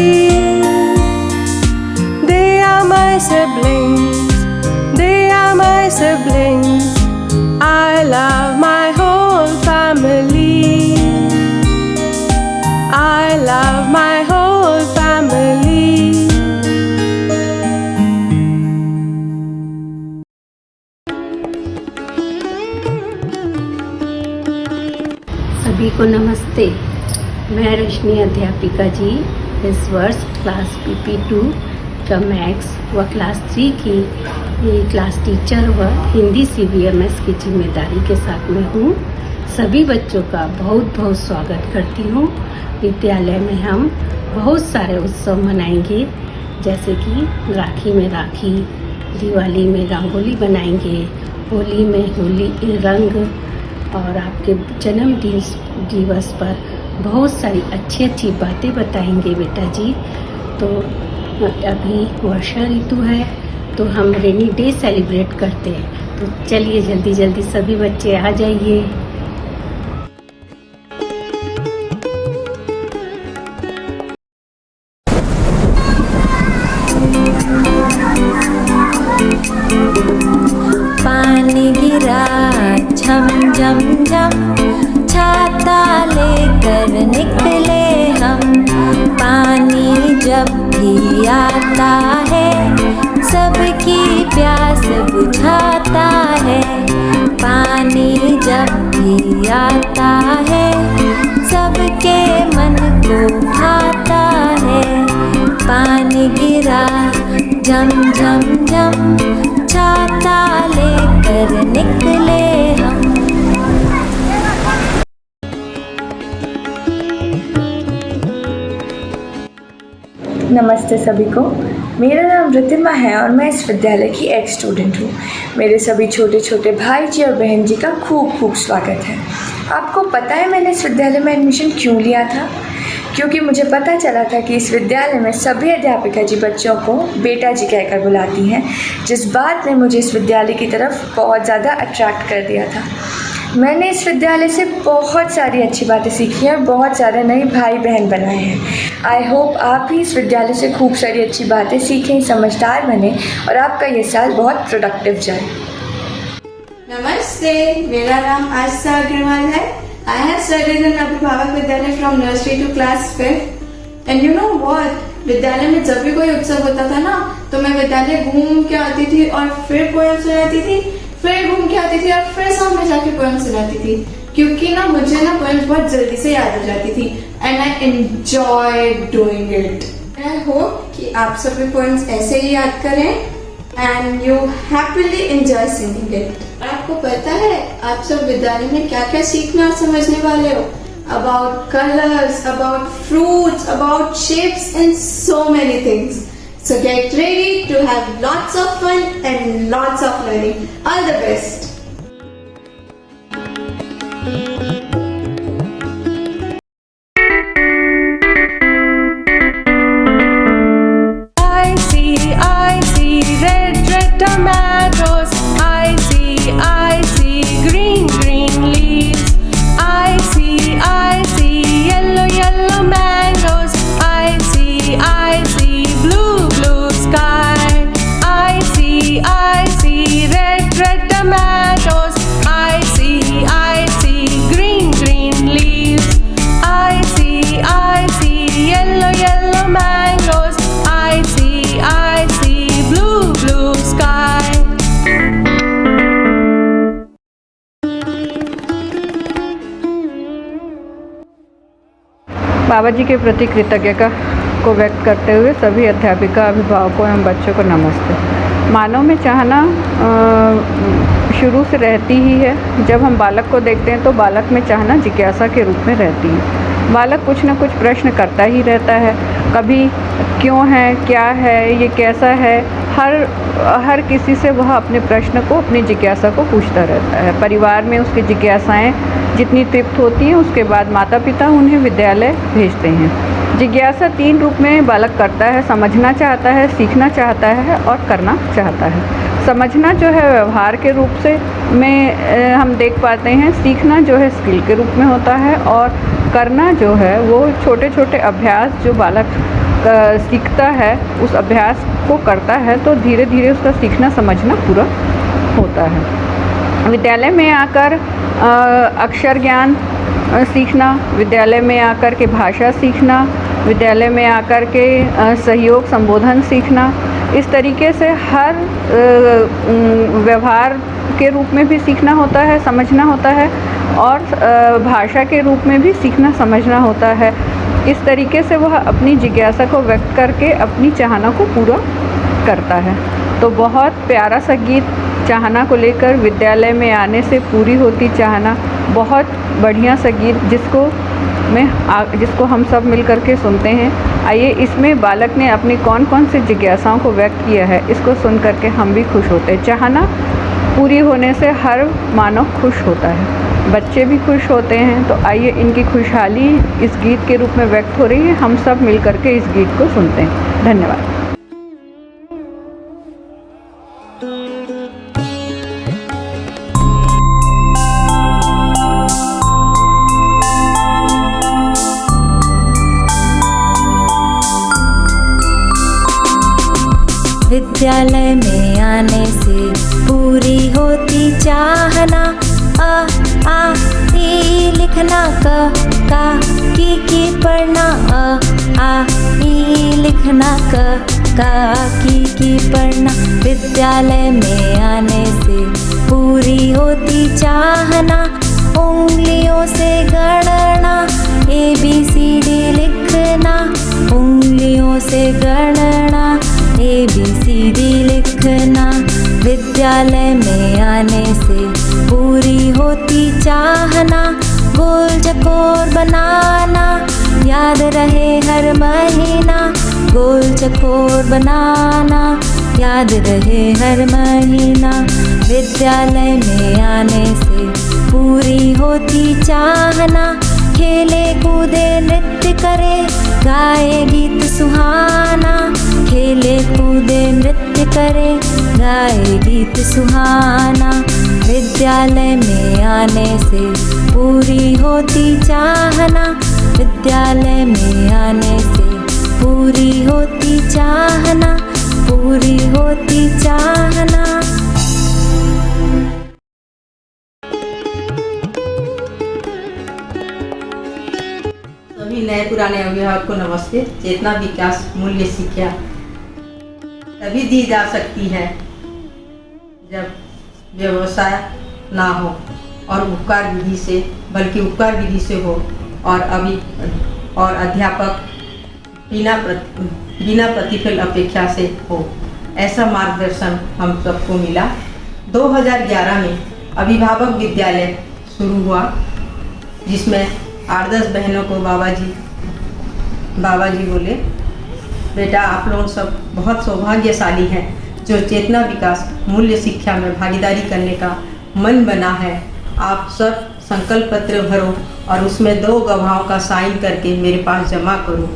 They are my siblings, they are my siblings. I love my whole family, I love my whole family. सभी को नमस्ते। मैं रश्मि अध्यापिका जी इस वर्ष class PP2 का maths व class 3 की क्लास टीचर व हिंदी CBMS की जिम्मेदारी के साथ में हूँ। सभी बच्चों का बहुत बहुत स्वागत करती हूँ। विद्यालय में हम बहुत सारे उत्सव मनाएंगे, जैसे कि राखी में राखी, दिवाली में रंगोली बनाएंगे, होली में होली रंग, और आपके जन्मदिन दिवस पर बहुत सारी अच्छी अच्छी बातें बताएंगे बेटा जी। तो अभी वर्षा ऋतु है तो हम रेनी डे सेलिब्रेट करते हैं। तो चलिए जल्दी जल्दी सभी बच्चे आ जाइए। पानी गिरा झम झम झम, छाता लेकर निकले हम। पानी जब भी आता है सबकी प्यास बुझाता है। पानी जब भी आता है सबके मन को भाता है। पानी गिरा झम झम झम, छाता लेकर निकले हम। नमस्ते सभी को। मेरा नाम रितिमा है और मैं इस विद्यालय की एक स्टूडेंट हूँ। मेरे सभी छोटे छोटे भाई जी और बहन जी का खूब खूब स्वागत है। आपको पता है मैंने इस विद्यालय में एडमिशन क्यों लिया था? क्योंकि मुझे पता चला था कि इस विद्यालय में सभी अध्यापिका जी बच्चों को बेटा जी कहकर बुलाती हैं, जिस बात ने मुझे इस विद्यालय की तरफ बहुत ज़्यादा अट्रैक्ट कर दिया था। मैंने इस विद्यालय से बहुत सारी अच्छी बातें सीखी हैं और बहुत सारे नए भाई बहन बनाए हैं। आई होप आप भी इस विद्यालय से खूब सारी अच्छी बातें सीखें, समझदार बने और आपका ये साल बहुत प्रोडक्टिव जाए। नमस्ते, मेरा नाम आस्था अग्रवाल है। I have studied in अभिभावक विद्यालय from nursery to class 5 and you know what? विद्यालय में जब भी कोई उत्सव होता था ना, तो मैं विद्यालय घूम के आती थी और फिर पोएम सुनाती थी, फिर घूम के आती थी और फिर सामने जाके पोएम सुनाती थी, क्योंकि ना मुझे ना पोएम्स बहुत जल्दी से याद आ जाती थी and I enjoy doing it. I hope कि आप सभी पोएम्स ऐसे ही याद करें and you happily enjoy singing it. आपको पता है आप सब विद्यालय में क्या क्या सीखने और समझने वाले हो? About colours, about fruits, about shapes and so many things. So get ready to have lots of fun and lots of learning. All the best. I see red tomatoes. I see green leaves. I see yellow mangoes. I see blue sky. I see red tomatoes. I see green leaves. I see yellow mangoes. I see blue sky. बाबा जी के प्रति कृतज्ञता को व्यक्त करते हुए सभी अध्यापिका, अभिभावकों एवं बच्चों को नमस्ते। मानव में चाहना शुरू से रहती ही है। जब हम बालक को देखते हैं तो बालक में चाहना जिज्ञासा के रूप में रहती है। बालक कुछ न कुछ प्रश्न करता ही रहता है, कभी क्यों है, क्या है, ये कैसा है। हर किसी से वह अपने प्रश्न को, अपनी जिज्ञासा को पूछता रहता है। परिवार में उसकी जिज्ञासाएँ जितनी तृप्त होती हैं, उसके बाद माता पिता उन्हें विद्यालय भेजते हैं। जिज्ञासा 3 रूप में बालक करता है: समझना चाहता है, सीखना चाहता है और करना चाहता है। समझना जो है व्यवहार के रूप से हम देख पाते हैं, सीखना जो है स्किल के रूप में होता है और करना जो है वो छोटे छोटे अभ्यास जो बालक सीखता है, उस अभ्यास को करता है तो धीरे धीरे उसका सीखना समझना पूरा होता है। विद्यालय में आकर अक्षर ज्ञान सीखना, विद्यालय में आकर के भाषा सीखना, विद्यालय में आकर के सहयोग संबोधन सीखना, इस तरीके से हर व्यवहार के रूप में भी सीखना होता है, समझना होता है और भाषा के रूप में भी सीखना समझना होता है। इस तरीके से वह अपनी जिज्ञासा को व्यक्त करके अपनी चाहना को पूरा करता है। तो बहुत प्यारा सा गीत चाहना को लेकर, विद्यालय में आने से पूरी होती चाहना, बहुत बढ़िया सा गीत जिसको हम सब मिल कर के सुनते हैं। आइए इसमें बालक ने अपनी कौन कौन सी जिज्ञासाओं को व्यक्त किया है, इसको सुन कर के हम भी खुश होते हैं। चाहना पूरी होने से हर मानव खुश होता है, बच्चे भी खुश होते हैं। तो आइए इनकी खुशहाली इस गीत के रूप में व्यक्त हो रही है। हम सब मिल कर के इस गीत को सुनते हैं। धन्यवाद। विद्यालय में आने से पूरी होती चाहना, आ ई लिखना, का की पढ़ना, आ ई लिखना, का की पढ़ना। विद्यालय में आने से पूरी होती चाहना, उंगलियों से गणना, ABCD लिखना, उंगलियों से गणना, ABCD लिखना। विद्यालय में आने से पूरी होती चाहना, गोल चकोर बनाना, याद रहे हर महीना, गोल चकोर बनाना, याद रहे हर महीना। विद्यालय में आने से पूरी होती चाहना, खेले कूदे नृत्य करे गाए गीत सुहाना, खेले कूदे नृत्य करे गाए गीत सुहाना। विद्यालय में आने से पूरी होती चाहना, विद्यालय में आने से पूरी होती चाहना, पूरी होती चाहना। सभी नए पुराने अभिभावक को नमस्ते। चेतना विकास मूल्य शिक्षा तभी दी जा सकती है जब व्यवसाय ना हो और उपकार विधि से, बल्कि उपकार विधि से हो और अध्यापक बिना प्रतिफल अपेक्षा से हो। ऐसा मार्गदर्शन हम सबको मिला। 2011 में अभिभावक विद्यालय शुरू हुआ, जिसमें 8-10 बहनों को बाबा जी बोले, बेटा आप लोग सब बहुत सौभाग्यशाली हैं जो चेतना विकास मूल्य शिक्षा में भागीदारी करने का मन बना है। आप सब संकल्प पत्र भरो और उसमें 2 गवाहों का साइन करके मेरे पास जमा करो।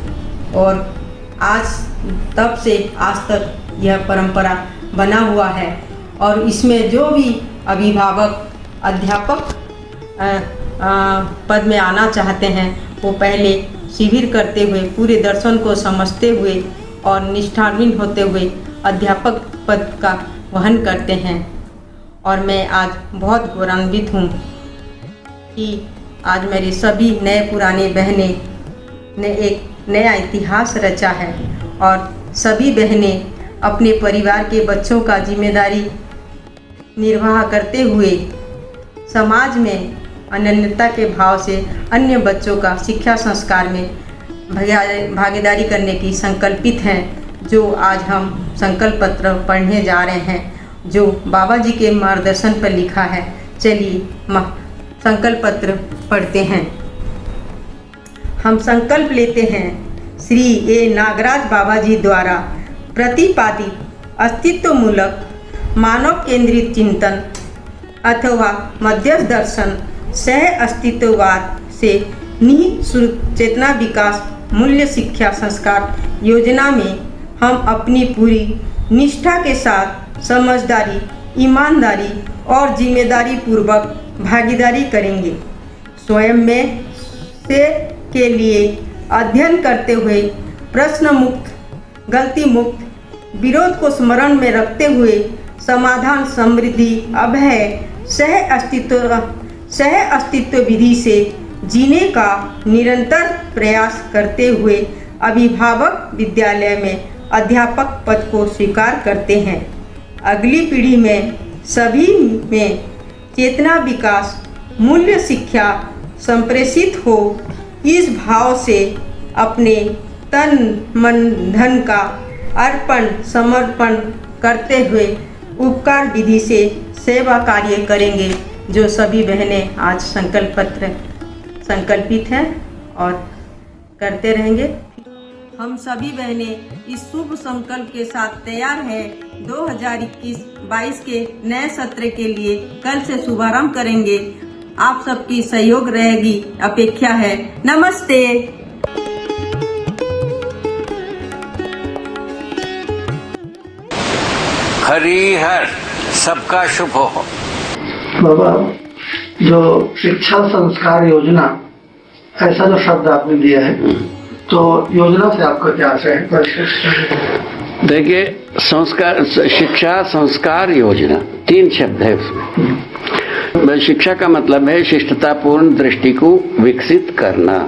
और आज तब से आज तक यह परंपरा बना हुआ है। और इसमें जो भी अभिभावक अध्यापक पद में आना चाहते हैं वो पहले शिविर करते हुए, पूरे दर्शन को समझते हुए और निष्ठान्वित होते हुए अध्यापक पद का वहन करते हैं। और मैं आज बहुत गौरवान्वित हूँ कि आज मेरी सभी नए पुराने बहनें ने एक नया इतिहास रचा है और सभी बहनें अपने परिवार के बच्चों का जिम्मेदारी निर्वाह करते हुए समाज में अनन्यता के भाव से अन्य बच्चों का शिक्षा संस्कार में भागीदारी करने की संकल्पित हैं। जो आज हम संकल्प पत्र पढ़ने जा रहे हैं जो बाबा जी के मार्गदर्शन पर लिखा है। चलिए संकल्प पत्र पढ़ते हैं। हम संकल्प लेते हैं श्री ए नागराज बाबा जी द्वारा प्रतिपादित अस्तित्वमूलक मानव केंद्रित चिंतन अथवा मध्यस्थ दर्शन सह अस्तित्ववाद से निहित चेतना विकास मूल्य शिक्षा संस्कार योजना में हम अपनी पूरी निष्ठा के साथ समझदारी, ईमानदारी और जिम्मेदारी पूर्वक भागीदारी करेंगे। स्वयं में से के लिए अध्ययन करते हुए प्रश्न मुक्त, गलती मुक्त, विरोध को स्मरण में रखते हुए समाधान, समृद्धि, अभय, सह अस्तित्व विधि से जीने का निरंतर प्रयास करते हुए अभिभावक विद्यालय में अध्यापक पद को स्वीकार करते हैं। अगली पीढ़ी में सभी में चेतना विकास मूल्य शिक्षा संप्रेषित हो, इस भाव से अपने तन मन धन का अर्पण समर्पण करते हुए उपकार विधि से सेवा कार्य करेंगे। जो सभी बहनें आज संकल्प पत्र संकल्पित हैं और करते रहेंगे। हम सभी बहनें इस शुभ संकल्प के साथ तैयार हैं। 2021-22 के नए सत्र के लिए कल से शुभारंभ करेंगे। आप सबकी सहयोग रहेगी अपेक्षा है। नमस्ते। हरि हर सबका शुभ हो। बाबा, जो शिक्षा संस्कार योजना ऐसा जो शब्द आपने दिया है, तो योजना से आपका क्या आशय है? देखिए, संस्कार शिक्षा संस्कार योजना 3 शब्द है उसमें। शिक्षा का मतलब है शिष्टतापूर्ण दृष्टि को विकसित करना,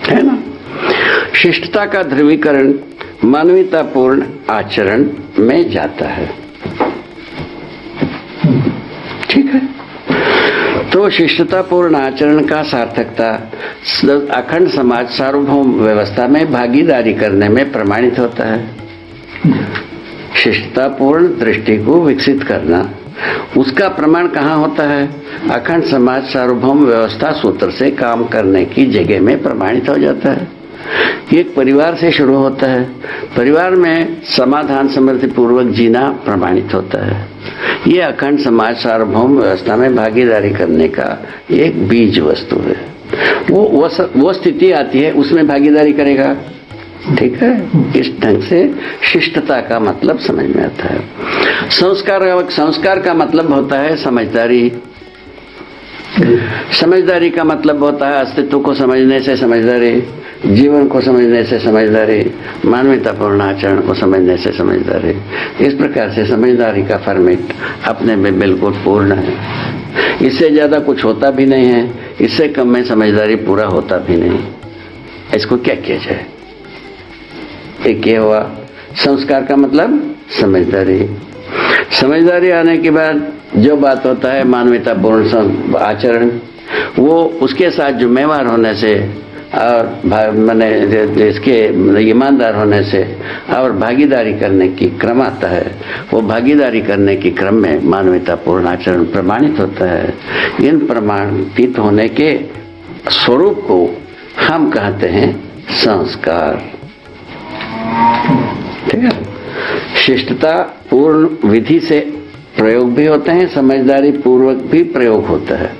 है ना। शिष्टता का ध्रुवीकरण मानवीयतापूर्ण आचरण में जाता है, ठीक है। तो शिष्टतापूर्ण आचरण का सार्थकता अखंड समाज सार्वभौम व्यवस्था में भागीदारी करने में प्रमाणित होता है। शिष्टतापूर्ण दृष्टि को विकसित करना, उसका प्रमाण कहाँ होता है? अखंड समाज सार्वभौम व्यवस्था सूत्र से काम करने की जगह में प्रमाणित हो जाता है। ये एक परिवार से शुरू होता है। परिवार में समाधान समृद्धि पूर्वक जीना प्रमाणित होता है। ये अखंड समाज सार्वभौम व्यवस्था में भागीदारी करने का एक बीज वस्तु है। वो स्थिति आती है, उसमें भागीदारी करेगा। ठीक है, इस ढंग से शिष्टता का मतलब समझ में आता है। संस्कार का मतलब होता है समझदारी। समझदारी का मतलब होता है अस्तित्व को समझने से समझदारी, जीवन को समझने से समझदारी, मानवतापूर्ण आचरण को समझने से समझदारी। इस प्रकार से समझदारी का फॉर्मेट अपने में बिल्कुल पूर्ण है। इससे ज़्यादा कुछ होता भी नहीं है, इससे कम में समझदारी पूरा होता भी नहीं। इसको क्या किया जाए? एक ये हुआ संस्कार का मतलब समझदारी। समझदारी आने के बाद जो बात होता है मानवतापूर्ण आचरण, वो उसके साथ जिम्मेवार होने से और मैंने इसके ईमानदार होने से और भागीदारी करने की क्रम आता है। वो भागीदारी करने के क्रम में मानवतापूर्ण आचरण प्रमाणित होता है। इन प्रमाणित होने के स्वरूप को हम कहते हैं संस्कार। ठीक है, शिष्टता पूर्ण विधि से प्रयोग भी होते हैं, समझदारी पूर्वक भी प्रयोग होता है।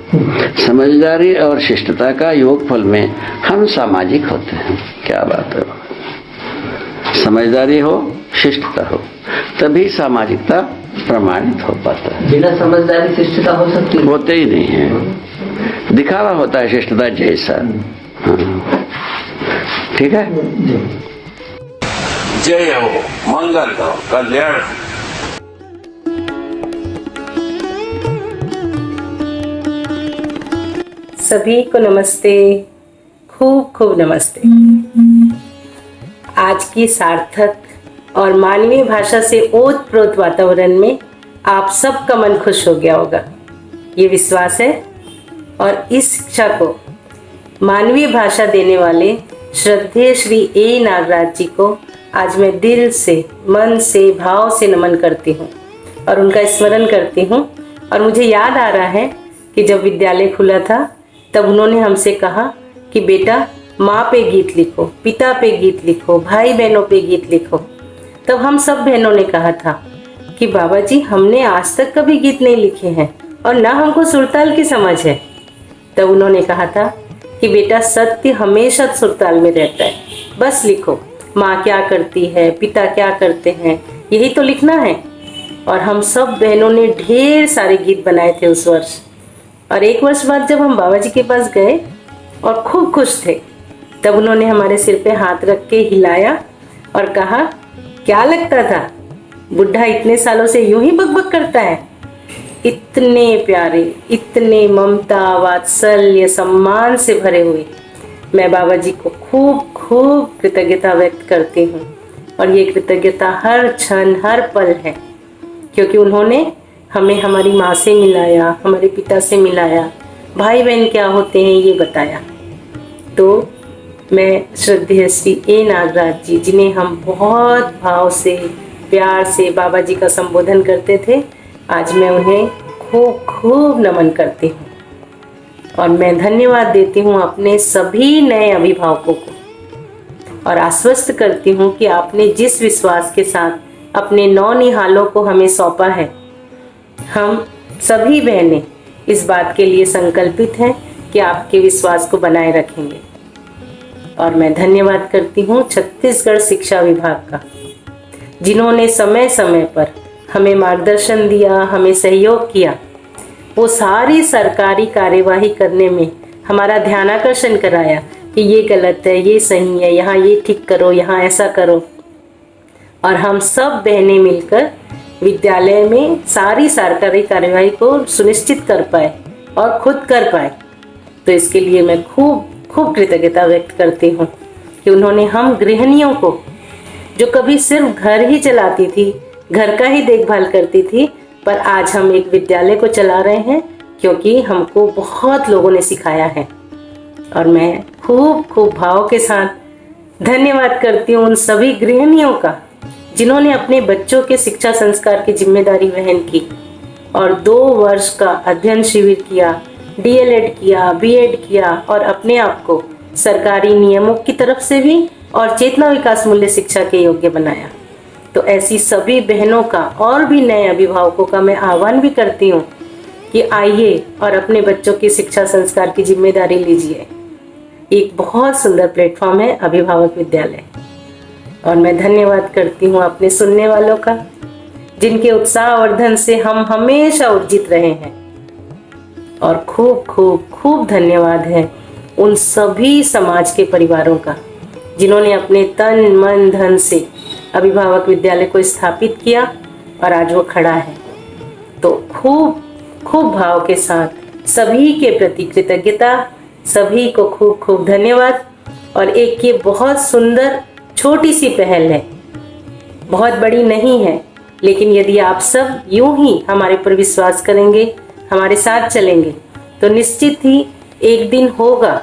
समझदारी और शिष्टता का योगफल में हम सामाजिक होते हैं। क्या बात है, समझदारी हो शिष्टता हो तभी सामाजिकता प्रमाणित हो पाता है। बिना समझदारी शिष्टता हो सकती है? होते ही नहीं है, दिखावा होता है शिष्टता जैसा। हाँ। ठीक है, जय हो, मंगल हो, कल्याण। सभी को नमस्ते, खूब खूब नमस्ते। आज की सार्थक और मानवीय भाषा से ओतप्रोत वातावरण में आप सबका मन खुश हो गया होगा, ये विश्वास है। और इस शिक्षा को मानवीय भाषा देने वाले श्रद्धेय श्री ए नागराज जी को आज मैं दिल से, मन से, भाव से नमन करती हूँ और उनका स्मरण करती हूँ। और मुझे याद आ रहा है कि जब विद्यालय खुला था तब उन्होंने हमसे कहा कि बेटा माँ पे गीत लिखो, पिता पे गीत लिखो, भाई बहनों पे गीत लिखो। तब हम सब बहनों ने कहा था कि बाबा जी हमने आज तक कभी गीत नहीं लिखे हैं और ना हमको सुरताल की समझ है। तब उन्होंने कहा था कि बेटा सत्य हमेशा सुरताल में रहता है, बस लिखो, माँ क्या करती है, पिता क्या करते हैं, यही तो लिखना है। और हम सब बहनों ने ढेर सारे गीत बनाए थे उस वर्ष। और एक वर्ष बाद जब हम बाबा जी के पास गए और खूब खुश थे, तब उन्होंने हमारे सिर पे हाथ रख के हिलाया और कहा, क्या लगता था बुढ़ा इतने सालों से यूं ही बकबक करता है। इतने प्यारे, इतने ममता, वात्सल्य, सम्मान से भरे हुए मैं बाबा जी को खूब खूब कृतज्ञता व्यक्त करती हूँ। और ये कृतज्ञता हर क्षण हर पल है, क्योंकि उन्होंने हमें हमारी माँ से मिलाया, हमारे पिता से मिलाया, भाई बहन क्या होते हैं ये बताया। तो मैं श्रद्धेय श्री ए नागराज जी, जिन्हें हम बहुत भाव से, प्यार से बाबा जी का संबोधन करते थे, आज मैं उन्हें खूब खूब नमन करती हूँ। और मैं धन्यवाद देती हूँ अपने सभी नए अभिभावकों को और आश्वस्त करती हूँ कि आपने जिस विश्वास के साथ अपने नौनिहालों को हमें सौंपा है, हम सभी बहनें इस बात के लिए संकल्पित हैं कि आपके विश्वास को बनाए रखेंगे। और मैं धन्यवाद करती हूँ छत्तीसगढ़ शिक्षा विभाग का, जिन्होंने समय समय पर हमें मार्गदर्शन दिया, हमें सहयोग किया। वो सारी सरकारी कार्यवाही करने में हमारा ध्यानाकर्षण कराया कि ये गलत है, ये सही है, यहाँ ये ठीक करो, यहाँ ऐसा करो। और हम सब बहनें मिलकर विद्यालय में सारी सरकारी कार्यवाही को सुनिश्चित कर पाए और खुद कर पाए। तो इसके लिए मैं खूब खूब कृतज्ञता व्यक्त करती हूँ कि उन्होंने हम गृहिणियों को, जो कभी सिर्फ घर ही चलाती थी, घर का ही देखभाल करती थी, पर आज हम एक विद्यालय को चला रहे हैं क्योंकि हमको बहुत लोगों ने सिखाया है। और मैं खूब खूब भाव के साथ धन्यवाद करती हूँ उन सभी गृहिणियों का, जिन्होंने अपने बच्चों के शिक्षा संस्कार की जिम्मेदारी वहन की और 2 वर्ष का अध्ययन शिविर किया, DLED किया, BEd किया और अपने आप को सरकारी नियमों की तरफ से भी और चेतना विकास मूल्य शिक्षा के योग्य बनाया। तो ऐसी सभी बहनों का और भी नए अभिभावकों का मैं आह्वान भी करती हूँ कि आइए और अपने बच्चों की शिक्षा संस्कार की जिम्मेदारी लीजिए। एक बहुत सुंदर प्लेटफॉर्म है अभिभावक विद्यालय, और मैं धन्यवाद करती हूँ अपने सुनने वालों का, जिनके उत्साहवर्धन से हम हमेशा उर्जित रहे हैं। और खूब खूब खूब धन्यवाद है उन सभी समाज के परिवारों का जिन्होंने अपने तन मन धन से अभिभावक विद्यालय को स्थापित किया और आज वो खड़ा है। तो खूब खूब भाव के साथ सभी के प्रति कृतज्ञता, सभी को खूब खूब धन्यवाद। और एक ये बहुत सुंदर छोटी सी पहल है, बहुत बड़ी नहीं है, लेकिन यदि आप सब यूं ही हमारे पर विश्वास करेंगे, हमारे साथ चलेंगे, तो निश्चित ही एक दिन होगा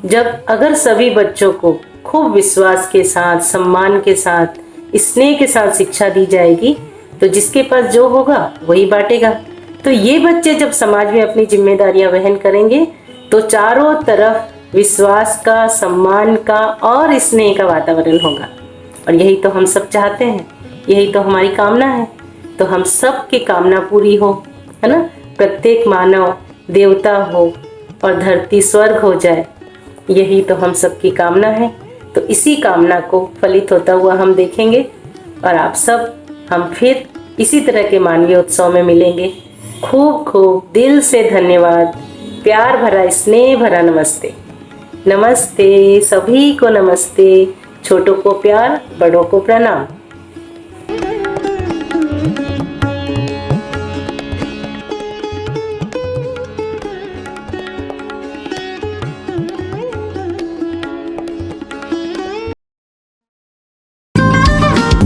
जब अगर सभी बच्चों को खूब विश्वास के साथ, सम्मान के साथ, स्नेह के साथ शिक्षा दी जाएगी, तो जिसके पास जो होगा वही बांटेगा। तो ये बच्चे जब समाज में अपनी जिम्मेदारियां वहन करेंगे तो चारों तरफ विश्वास का, सम्मान का और स्नेह का वातावरण होगा। और यही तो हम सब चाहते हैं, यही तो हमारी कामना है। तो हम सब की कामना पूरी हो, है ना। प्रत्येक मानव देवता हो और धरती स्वर्ग हो जाए, यही तो हम सब की कामना है। तो इसी कामना को फलित होता हुआ हम देखेंगे और आप सब हम फिर इसी तरह के मानवीय उत्सव में मिलेंगे। खूब खूब दिल से धन्यवाद, प्यार भरा स्नेह भरा नमस्ते। नमस्ते सभी को, नमस्ते। छोटों को प्यार, बड़ों को प्रणाम।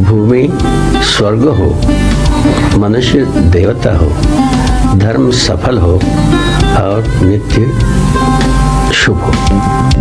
भूमि स्वर्ग हो, मनुष्य देवता हो, धर्म सफल हो और नित्य शुभ हो।